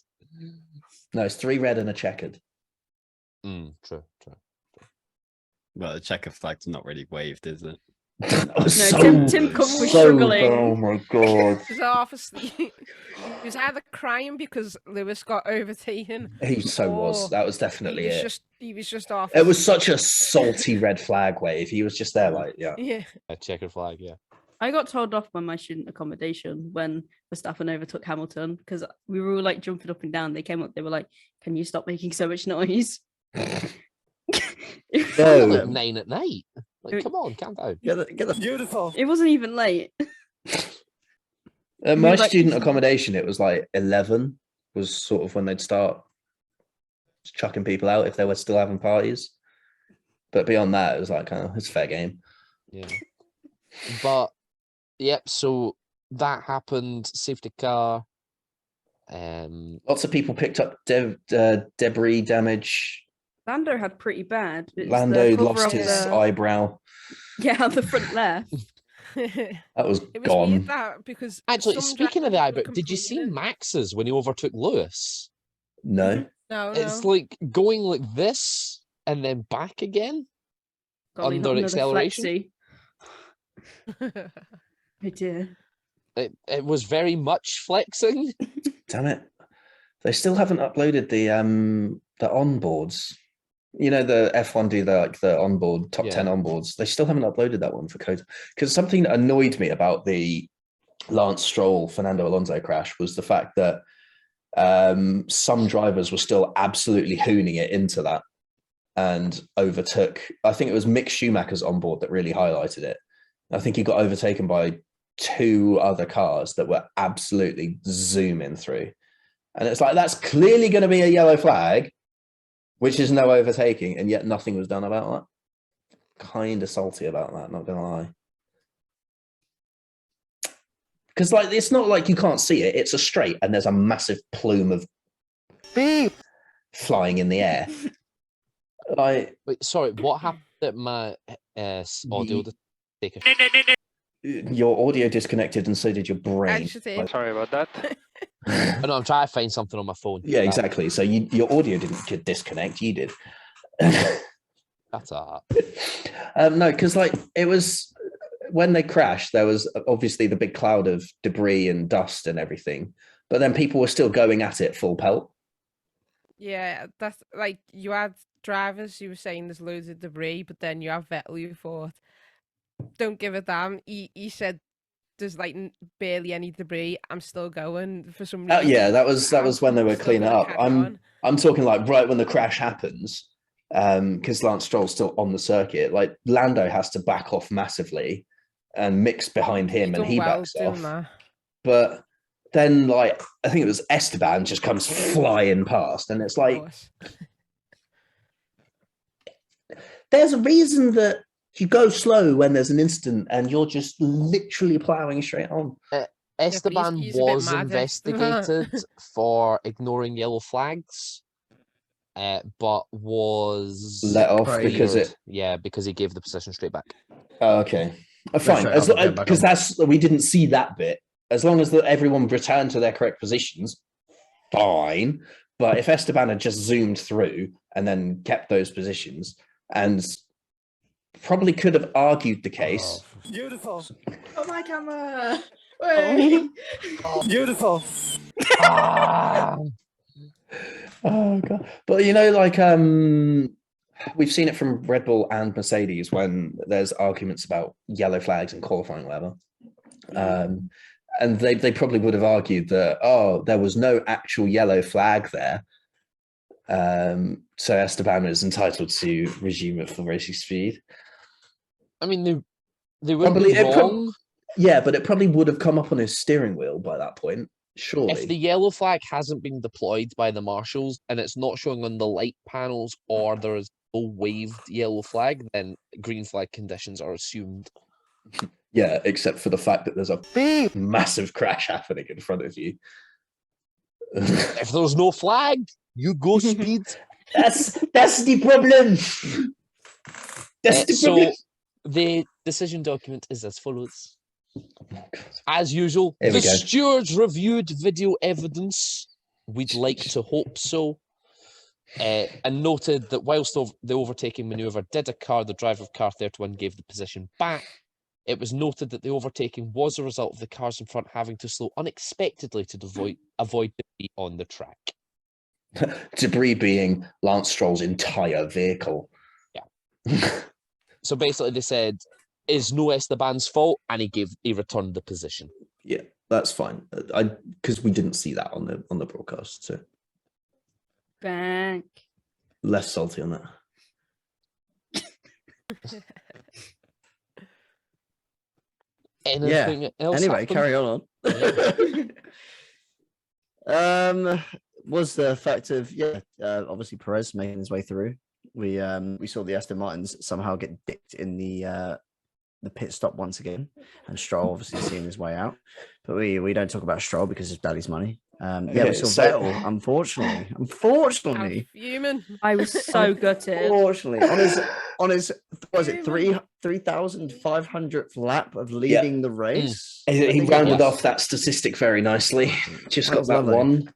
No, it's 3 red and a checkered. True. Well, the checker flag's not really waved, is it? That was No, Tim Cook was struggling. Oh my god. He was half asleep. He was either crying because Lewis got overtaken. He so or was. That was definitely he was it. He was just off. It was such a salty red flag wave. He was just there, like, yeah. Yeah. A checkered flag, yeah. I got told off by my student accommodation when Verstappen overtook Hamilton because we were all like jumping up and down. They came up, they were like, "Can you stop making so much noise?" Only No. at 9 at night. Like, come on, calm down. Get the Beautiful. It wasn't even late. At my Like- student accommodation, it was like 11 was sort of when they'd start chucking people out if they were still having parties. But beyond that, it was like, oh, it's fair game. Yeah. But yep, so that happened, safety car. Lots of people picked up debris damage. Lando had pretty bad. It's the Lando cover lost of his the- eyebrow. Yeah, on the front left. It That was was gone. weird that because Actually, some speaking of the drivers were eyebrow, did you see complaining- Max's when he overtook Lewis? No. No, It's no. like going like this and then back again. Golly, not Under another acceleration? flexi. Oh dear. It was very much flexing. Damn it. They still haven't uploaded the onboards. You know, the F1 do the onboard top Yeah. 10 onboards. They still haven't uploaded that one for Coda. Because something that annoyed me about the Lance Stroll Fernando Alonso crash was the fact that some drivers were still absolutely hooning it into that and overtook. I think it was Mick Schumacher's onboard that really highlighted it. I think he got overtaken by 2 other cars that were absolutely zooming through. And it's like, that's clearly going to be a yellow flag, which is no overtaking, and yet nothing was done about that. Kind of salty about that, not going to lie. Because like, it's not like you can't see it. It's a straight, and there's a massive plume of beep flying in the air. Like, Wait, sorry, what happened at my audio? The- Take a your audio disconnected, and so did your brain. Actually, Like- Sorry about that. Oh, no, I'm trying to find something on my phone. Yeah, exactly. So your audio didn't disconnect. You did. That's a No, because like it was when they crashed, there was obviously the big cloud of debris and dust and everything, but then people were still going at it full pelt. yeah, that's like you had drivers who were saying there's loads of debris, but then you have Vettel who thought, don't give a damn. He said there's like barely any debris. I'm still going for some Oh, reason. yeah, that was I'm when they were still cleaning gonna up. carry I'm on. I'm talking like right when the crash happens, because Lance Stroll's still on the circuit. Like Lando has to back off massively and mix behind him, and done he well backs doing off. that. But then, like, I think it was Esteban just comes flying past, and it's Of like, course. there's a reason that you go slow when there's an incident, and you're just literally plowing straight on. Esteban he's a bit was mad, Esteban. investigated for ignoring yellow flags, but was Let off Right. because cleared. it. Yeah, because he gave the position straight back. Oh, okay, fine. straight up and get back Because on. that's we didn't see that bit. As long as everyone returned to their correct positions, fine. But if Esteban had just zoomed through and then kept those positions, and probably could have argued the case. Oh, my camera. Wait. Ah! Oh god! But like we've seen it from Red Bull and Mercedes when there's arguments about yellow flags and qualifying, whatever. And they probably would have argued that there was no actual yellow flag there, so Esteban is entitled to resume it for racing speed. I mean, they wouldn't Probably- be it prob- wrong Yeah, but it probably would have come up on his steering wheel by that point, surely. if the yellow flag hasn't been deployed by the marshals and it's not showing on the light panels, or there is no waved yellow flag. Then green flag conditions are assumed. Yeah, except for the fact that there's a massive crash happening in front of you. If there's no flag, you go speed. That's the problem. That's the So problem. the decision document is as follows. As usual, Here we the go. stewards reviewed video evidence. We'd like to hope so. And noted that whilst the overtaking manoeuvre did occur, the driver of car 31 gave the position back. It was noted that the overtaking was a result of the cars in front having to slow unexpectedly to avoid debris on the track. Debris being Lance Stroll's entire vehicle. Yeah. So basically they said, is no Esteban's fault, and he returned the position. Yeah, that's fine. Because we didn't see that on the broadcast, so Bank. less salty on that. Anything else? Anyway, happen? carry on. Was the fact of obviously Perez making his way through. We saw the Aston Martins somehow get dicked in the pit stop once again, and Stroll obviously seeing his way out. But we don't talk about Stroll because it's daddy's money. We Okay, saw so- Vettel, unfortunately, I'm fuming. I was so gutted. unfortunately, on his what was it 3,500th lap of leading the race. I He think it rounded was. off that statistic very nicely. Just That got was that lovely. one.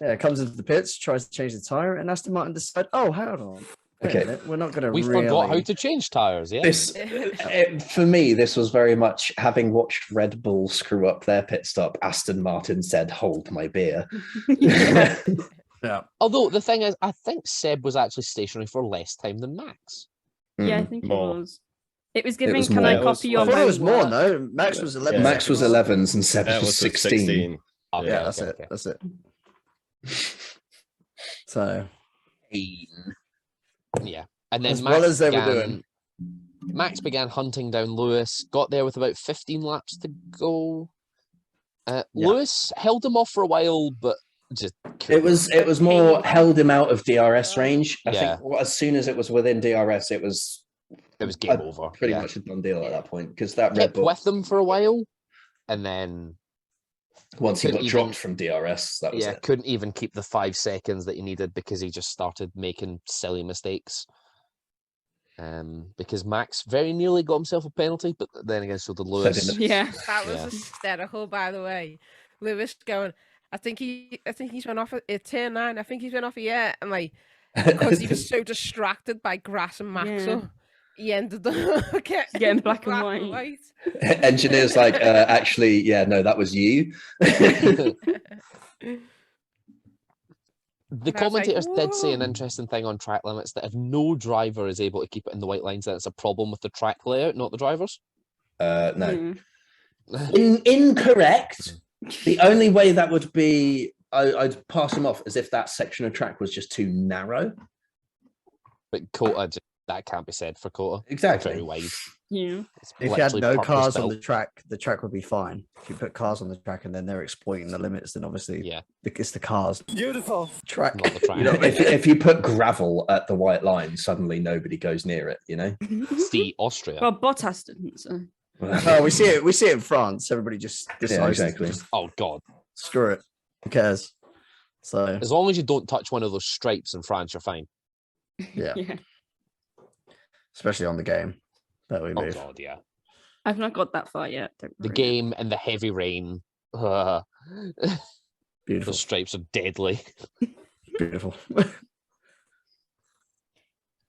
Yeah, comes into the pits, tries to change the tire, and Aston Martin decide, oh, hold on. Wait a Okay. minute, we're not going to We really... forgot how to change tires, yeah? For me, this was very much having watched Red Bull screw up their pit stop. Aston Martin said, "Hold my beer." Yeah. Yeah. Although the thing is, I think Seb was actually stationary for less time than Max. Yeah, I Mm. think More. it was. It was giving, was can more. I It was- copy I your thought it was more, homework? no? Max was 11 Max was seconds. 11s and Seb That was was 16. Okay, Yeah, okay, that's it. okay. That's it. So, Yeah. And then As Max well as they were began, doing. Max began hunting down Lewis, got there with about 15 laps to go. Yeah. Lewis held him off for a while, but just It couldn't. was more held him out of DRS range. I Yeah. think as soon as it was within DRS, it was game over. pretty yeah. much a done deal at that point because that Red Kept Bull, with them for a while, and then once he got couldn't dropped even- from DRS, that was it. couldn't even keep the 5 seconds that he needed because he just started making silly mistakes. Because Max very nearly got himself a penalty, but then again, so did Lewis. didn't Yeah. That was Yeah. hysterical, by the way. Lewis going, I think he's went off at turn 9. I think he's went off here. And like, because he was so distracted by grass and Max, Yeah. he ended up Getting black and white. Engineers like, actually, yeah, no, that was you. The And I was like, commentators did say an "Whoa." interesting thing on track limits that if no driver is able to keep it in the white lines, then it's a problem with the track layout, not the drivers. No, Mm. incorrect. The only way that would be, I'd pass him off as if that section of track was just too narrow. But Kota, that can't be said for Kota. Very Exactly. wide. Yeah. It's If you had literally no cars on purpose-built. the track would be fine. If you put cars on the track and then they're exploiting the limits, then obviously Yeah, it's the cars. Beautiful track. not the track. You know what I mean? If you put gravel at the white line, suddenly nobody goes near it. You know. See, Austria. Well, Bottas didn't, so. Oh, we see it. We see it in France. Everybody just decides exactly. to just Oh God! screw it. Who cares? So As long as you don't touch one of those stripes in France, you're fine. yeah, Yeah. especially on the game that we Oh move. God, yeah. I've not got that far yet. Don't The worry. game and the heavy rain. The Beautiful, stripes are deadly. beautiful.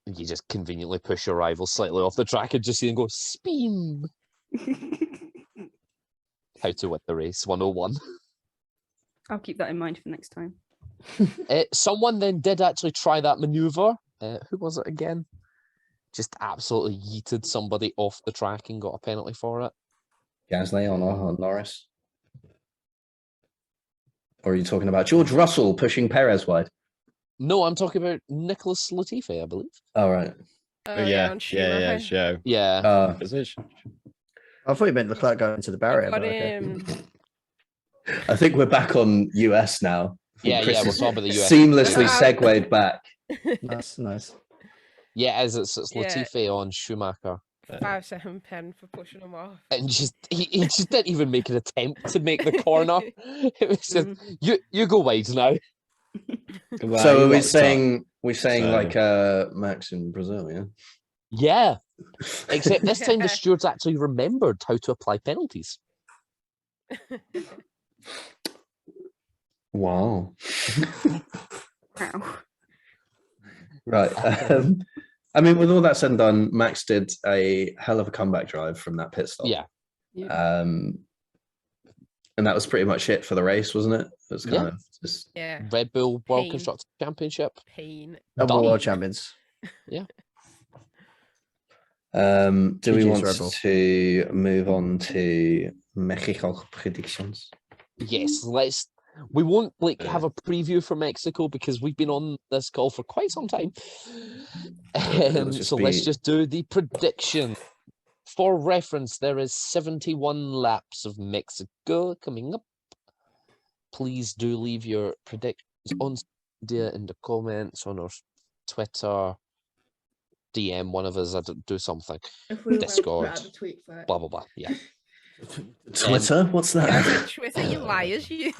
You just conveniently push your rival slightly off the track and just see them go spin. How to win the race 101. I'll keep that in mind for next time. Someone then did actually try that maneuver. Who was it again? Just absolutely yeeted somebody off the track and got a penalty for it. Gasly on Norris. Or are you talking about George Russell pushing Perez wide? No, I'm talking about Nicholas Latifi, I believe. All right. Oh, yeah, on yeah, Schumacher. Joe. Yeah. Is it? I thought you meant Leclerc going into the barrier. Got But okay. him. I think we're back on US now. Yeah, Chris we're has talking about the US. Seamlessly Yeah. segued back. Nice. Yeah, as it's Yeah. Latifi on Schumacher. 5-second pen for pushing him off. And just he just didn't even make an attempt to make the corner. It was just you go wide now. Well, So he are we rocked up. saying So- like Max in Brazil, yeah? Yeah. Except this time the stewards actually remembered how to apply penalties. Wow. Wow. Right. I mean, with all that said and done, Max did a hell of a comeback drive from that pit stop. Yeah. And that was pretty much it for the race, wasn't it? It was kind Yeah. of just Yeah. Red Bull World Pain. Constructors Championship. Pain. Double Done. world champions. do we GG's want Red Bull. to move on to Mexico predictions? Yes, we won't have a preview for Mexico because we've been on this call for quite some time. It'll just Let's be- just do the prediction. For reference, there is 71 laps of Mexico coming up. Please do leave your predictions on media in the comments on our Twitter. DM one of us. I do something. If we Discord. put out the tweet for it. Blah blah blah. Yeah. Twitter? What's Yeah, I that? said Twitter, you liars. You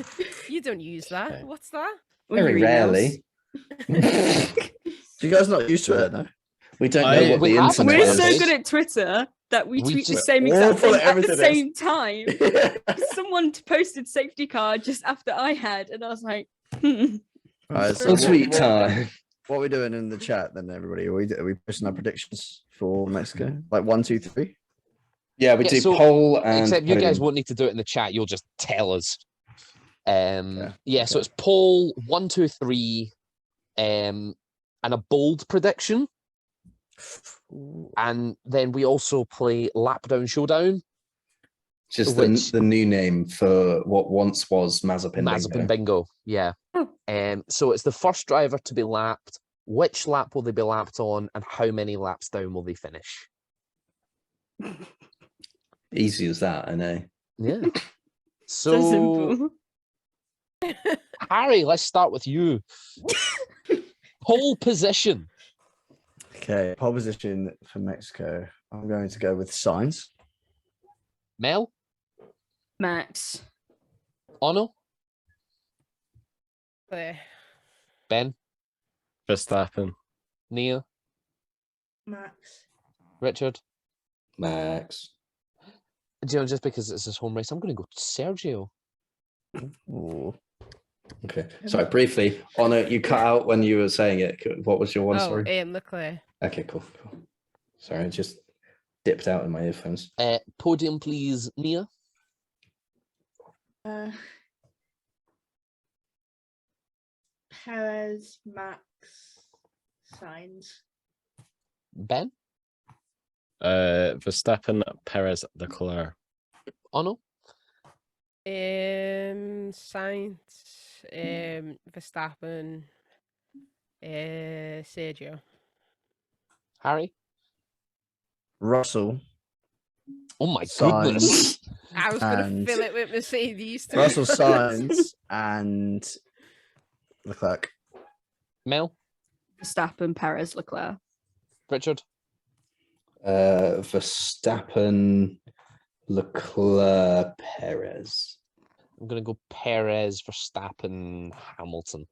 don't use that. Okay. What's that? Or Very your emails. rarely. Do you guys not used to it? No. We don't know I- what we the have internet We're Yes. so is. good at Twitter that we We tweet the just same exact awful thing at at the everything else. same time. Someone posted safety car just after I had, and I was like, Right, So sweet what- time. What are we doing in the chat then, everybody? Are we posting our predictions for Mexico? Like 1, 2, 3? Yeah, we Yeah, do so- poll and Except you guys podium. won't need to do it in the chat. You'll just tell us. Yeah. So okay. it's poll 1, 2, 3, and a bold prediction, and then we also play lap down showdown. Just which- the new name for what once was Mazepin. Mazepin Bingo. bingo. Yeah. Oh. So it's the first driver to be lapped. Which lap will they be lapped on, and how many laps down will they finish? Easy as that, I know. Yeah. so So, simple. Harry, let's start with you. Pole position. Okay, pole position for Mexico. I'm going to go with Sainz. Mel, Max. Ono, There. Ben, Verstappen. Nia, Max. Richard. Max. Do you know, just because it's his home race, I'm going to go Sergio. Ooh. Okay. Sorry, briefly. Honor, you cut out when you were saying it. What was your one? Sorry. Leclerc. Okay, cool. Sorry, I just dipped out in my earphones. Podium, please, Nia. Perez, Max, Signs. Ben, Verstappen, Perez, Leclerc. Ono, Sainz, Verstappen, Sergio. Harry? Russell, Oh my goodness. Sainz, I was going And- to fill it with Mercedes. to be Russell, honest. Sainz, and Leclerc. Mel? Verstappen, Perez, Leclerc. Richard? Verstappen, Leclerc, Perez. I'm going to go Perez, Verstappen, Hamilton.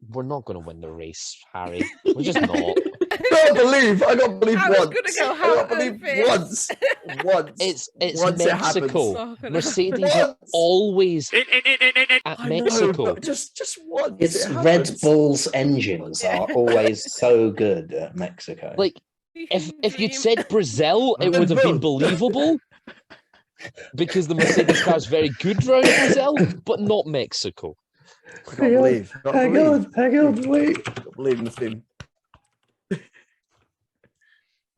We're not going to win the race, Harry. We're just not. I can't believe I was once. gonna go I can't Hamilton believe once. Once. It's Once it happens. Mexico. Not gonna- Mercedes are Once. always at I know, Mexico. but just once. It's it Red happens. Bull's engines are always so good at Mexico. Like, if you'd said Brazil, it Red would have been Bull. believable because the Mercedes car is very good around Brazil, but not Mexico. I can't believe. I can't believe. hang on, wait. I can't believe in the thing.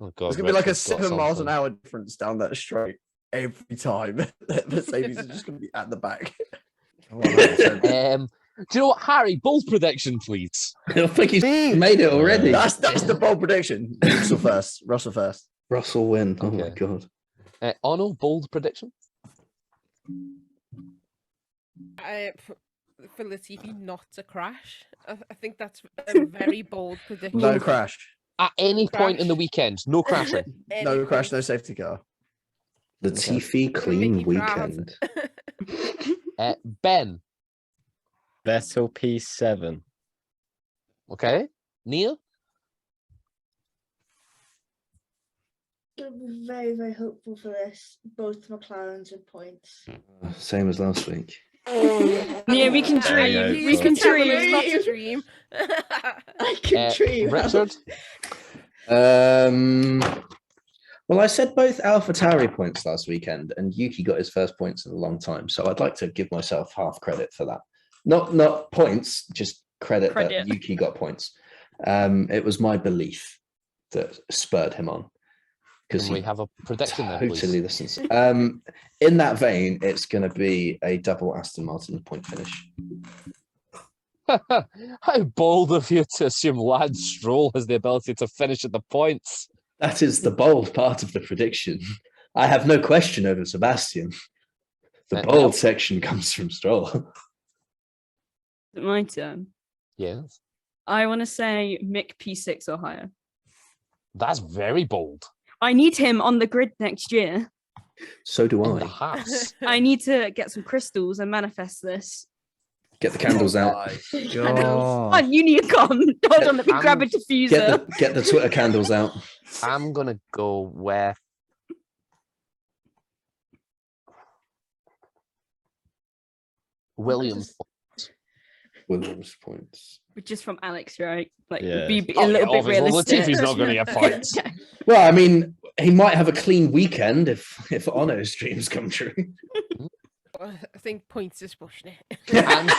Oh God, There's gonna be like a Richard's got 7 miles an something. hour difference down that straight every time. Mercedes is just gonna be at the back. 100%. Do you know what, Harry? Bold prediction, please. I think he's made it already. That's the bold prediction. Russell first. Russell first. Russell win. Oh my Okay. god. Ono, bold prediction. For Latifi not to crash. I think that's a very bold prediction. No crash. At any point in the Crash. weekend, no crashing. No crash. Anything. No safety car. The Okay. Tiffy clean Make you proud. weekend. Ben, Vettel P7. okay. Nia, I'm very, very hopeful for this. Both McLarens and points. Same as last week. Yeah, we can There you go, dream. We Paul. can Tell me dream. it's not a dream. I can dream. Richard. Well, I said both AlphaTauri points last weekend, and Yuki got his first points in a long time. So I'd like to give myself half credit for that. Not points, just credit. That Credit. Yuki got points. It was my belief that spurred him on. Because Can we he have a prediction then, totally please? listens. In that vein, it's going to be a double Aston Martin point finish. How bold of you to assume Lance Stroll has the ability to finish at the points. That is the bold part of the prediction. I have no question over Sebastian. The Mel? bold section comes from Stroll. My turn. Yes, I want to say Mick P6 or higher. that's very bold. I need him on the grid next year. So do In the I. Haas. I need to get some crystals and manifest this. Get the candles out. Oh, Unicorn. Hold on, let me grab a diffuser. Get the Twitter candles out. I'm gonna go with William. Williams points. Just from Alex, right? Like, Yeah. be a Oh, little yeah, bit obviously, realistic. Latifi's not gonna get points. Well, I mean, he might have a clean weekend if Ono's dreams come true. I think points is pushing it. And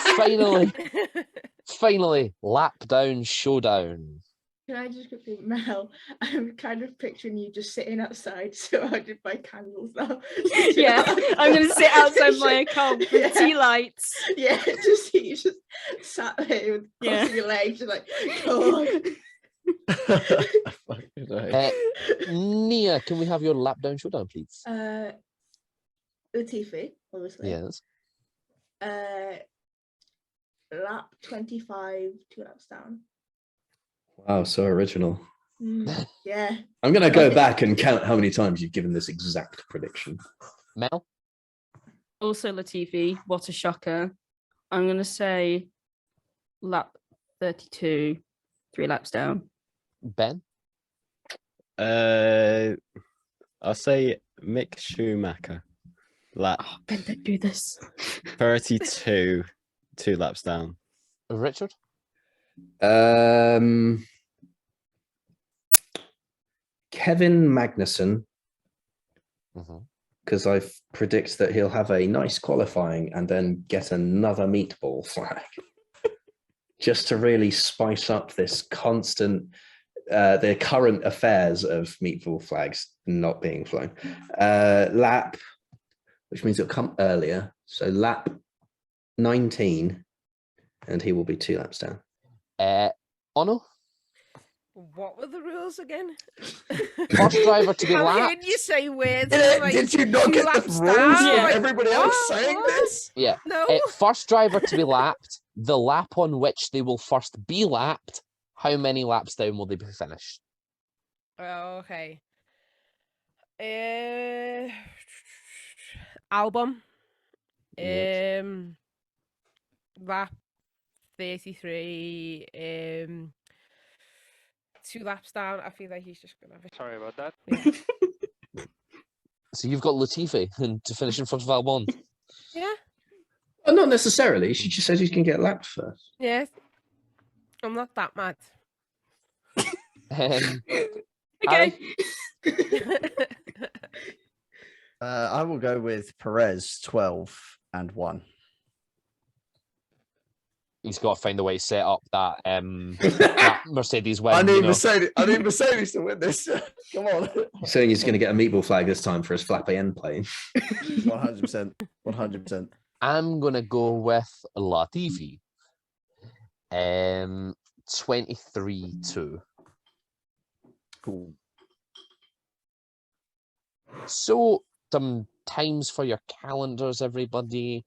finally, lap down showdown. Can I just quickly, Mel? I'm kind of picturing you just sitting outside surrounded by candles now. Yeah, I'm going to sit outside my account with Yeah. tea lights. Yeah, just you just sat there with Yeah. crossing your legs, just like, God. Nia, can we have your lap down showdown, please? Latifi, obviously. Yes. Lap 25, 2 laps down. Wow, so original. Yeah. I'm going to go back and count how many times you've given this exact prediction. Mel? Also, Latifi, what a shocker. I'm going to say lap 32, 3 laps down. Ben? I'll say Mick Schumacher. Lap Oh, Ben, don't do this. 32, 2 laps down. Richard? Kevin Magnussen, Mhm. because I predict that he'll have a nice qualifying and then get another meatball flag, just to really spice up this constant, the current affairs of meatball flags not being flown. Lap, which means it'll come earlier. So lap 19, and he will be 2 laps down. Ono, What were the rules again? first driver to be How lapped. can you say words? like Did you not 2 get the laps rules down? from Like, everybody else what? saying What? this? Yeah. No. First driver to be lapped, the lap on which they will first be lapped, how many laps down will they be finished? Oh, okay. Album. Yes. Lap 33. 2 laps down. I feel like he's just gonna have it. Sorry about that. So you've got Latifi to finish in front of Albon. Yeah. Oh, not necessarily. She just says he's going to get lapped first. Yeah. I'm not that mad. Okay. I will go with Perez 12 and 1. He's got to find a way to set up that, that Mercedes win. I you need know. Mercedes. I need Mercedes to win this. Come on. He's saying he's going to get a meatball flag this time for his flappy end plane. 100%. 100%. I'm gonna go with Latifi. 23-2. Cool. So, some times for your calendars, everybody.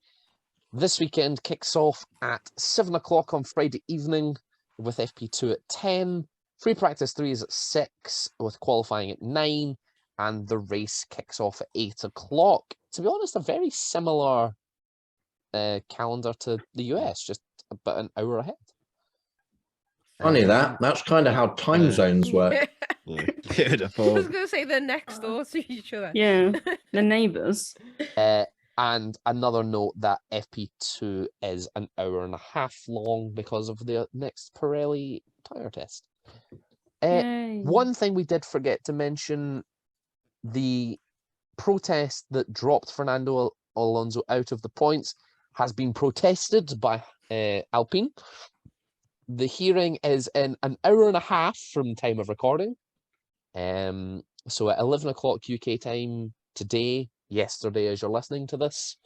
This weekend kicks off at 7 o'clock on Friday evening with FP2 at 10. Free practice 3 is at 6 with qualifying at 9. And the race kicks off at 8 o'clock. To be honest, a very similar calendar to the US, just about an hour ahead. Funny that's kind of how time zones work. Yeah. Who would have I was thought? gonna say they're next door to each other. Yeah, the neighbours. And another note that FP2 is an hour and a half long because of the next Pirelli tyre test. Yay. One thing we did forget to mention, the protest that dropped Fernando Alonso out of the points has been protested by Alpine. The hearing is in an hour and a half from time of recording. So at 11 o'clock UK time today, yesterday as you're listening to this.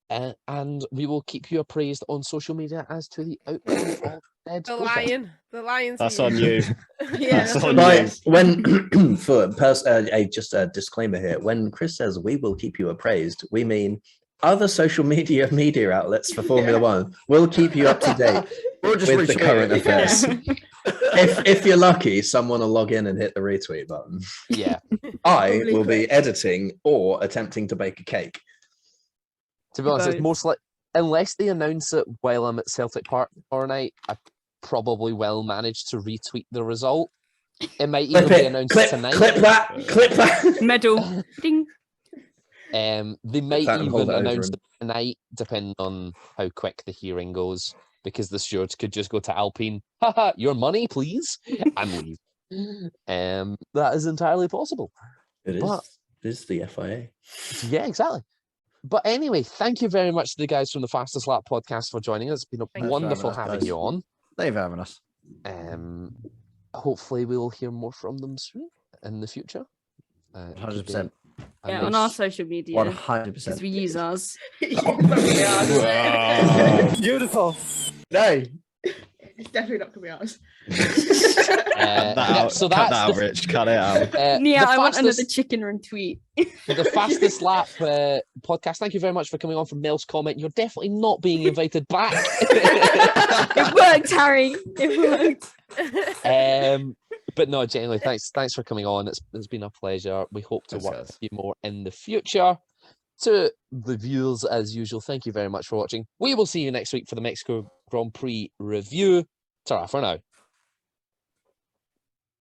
And we will keep you appraised on social media as to the outcome of said The protest. lion. The lion's That's here. on you. Yeah. That's on Right, you. when for just a disclaimer here, when Chris says we will keep you appraised, we mean other social media outlets for Formula One will keep you up to date We'll just with the retweet current it. affairs. If you're lucky, someone will log in and hit the retweet button. Yeah. I Probably will be correct. editing or attempting to bake a cake. To be honest, it's Both. most like, unless they announce it while I'm at Celtic Park tomorrow night, I probably will manage to retweet the result. It might even Clip be it. announced Clip tonight. that. Clip that. Medal. Ding. They might that and hold even it over announce him. it tonight, depending on how quick the hearing goes, because the stewards could just go to Alpine, haha, your money, please, and leave. That is entirely possible. It But- is the FIA. Yeah, exactly. But anyway, thank you very much to the guys from the Fastest Lap podcast for joining us. It's been Thank you. wonderful Thanks for having having us, you on. Thank you for having us. Hopefully, we will hear more from them soon in the future. It could be 100%. a Yeah, on our nice- social media. Because 100%. we use ours. Beautiful. No. It's definitely not gonna be ours. Cut that yeah, out. so Cut that's that out, Rich. Cut it out. Yeah, the I want another fastest- chicken run tweet. the Fastest Lap podcast. Thank you very much for coming on. From Mel's comment, you're definitely not being invited back. It worked, Harry. It worked. But no, genuinely, thanks for coming on. It's been a pleasure. We hope to Thanks, work guys. with you more in the future. To the viewers, as usual, thank you very much for watching. We will see you next week for the Mexico Grand Prix review. Ta-ra for now.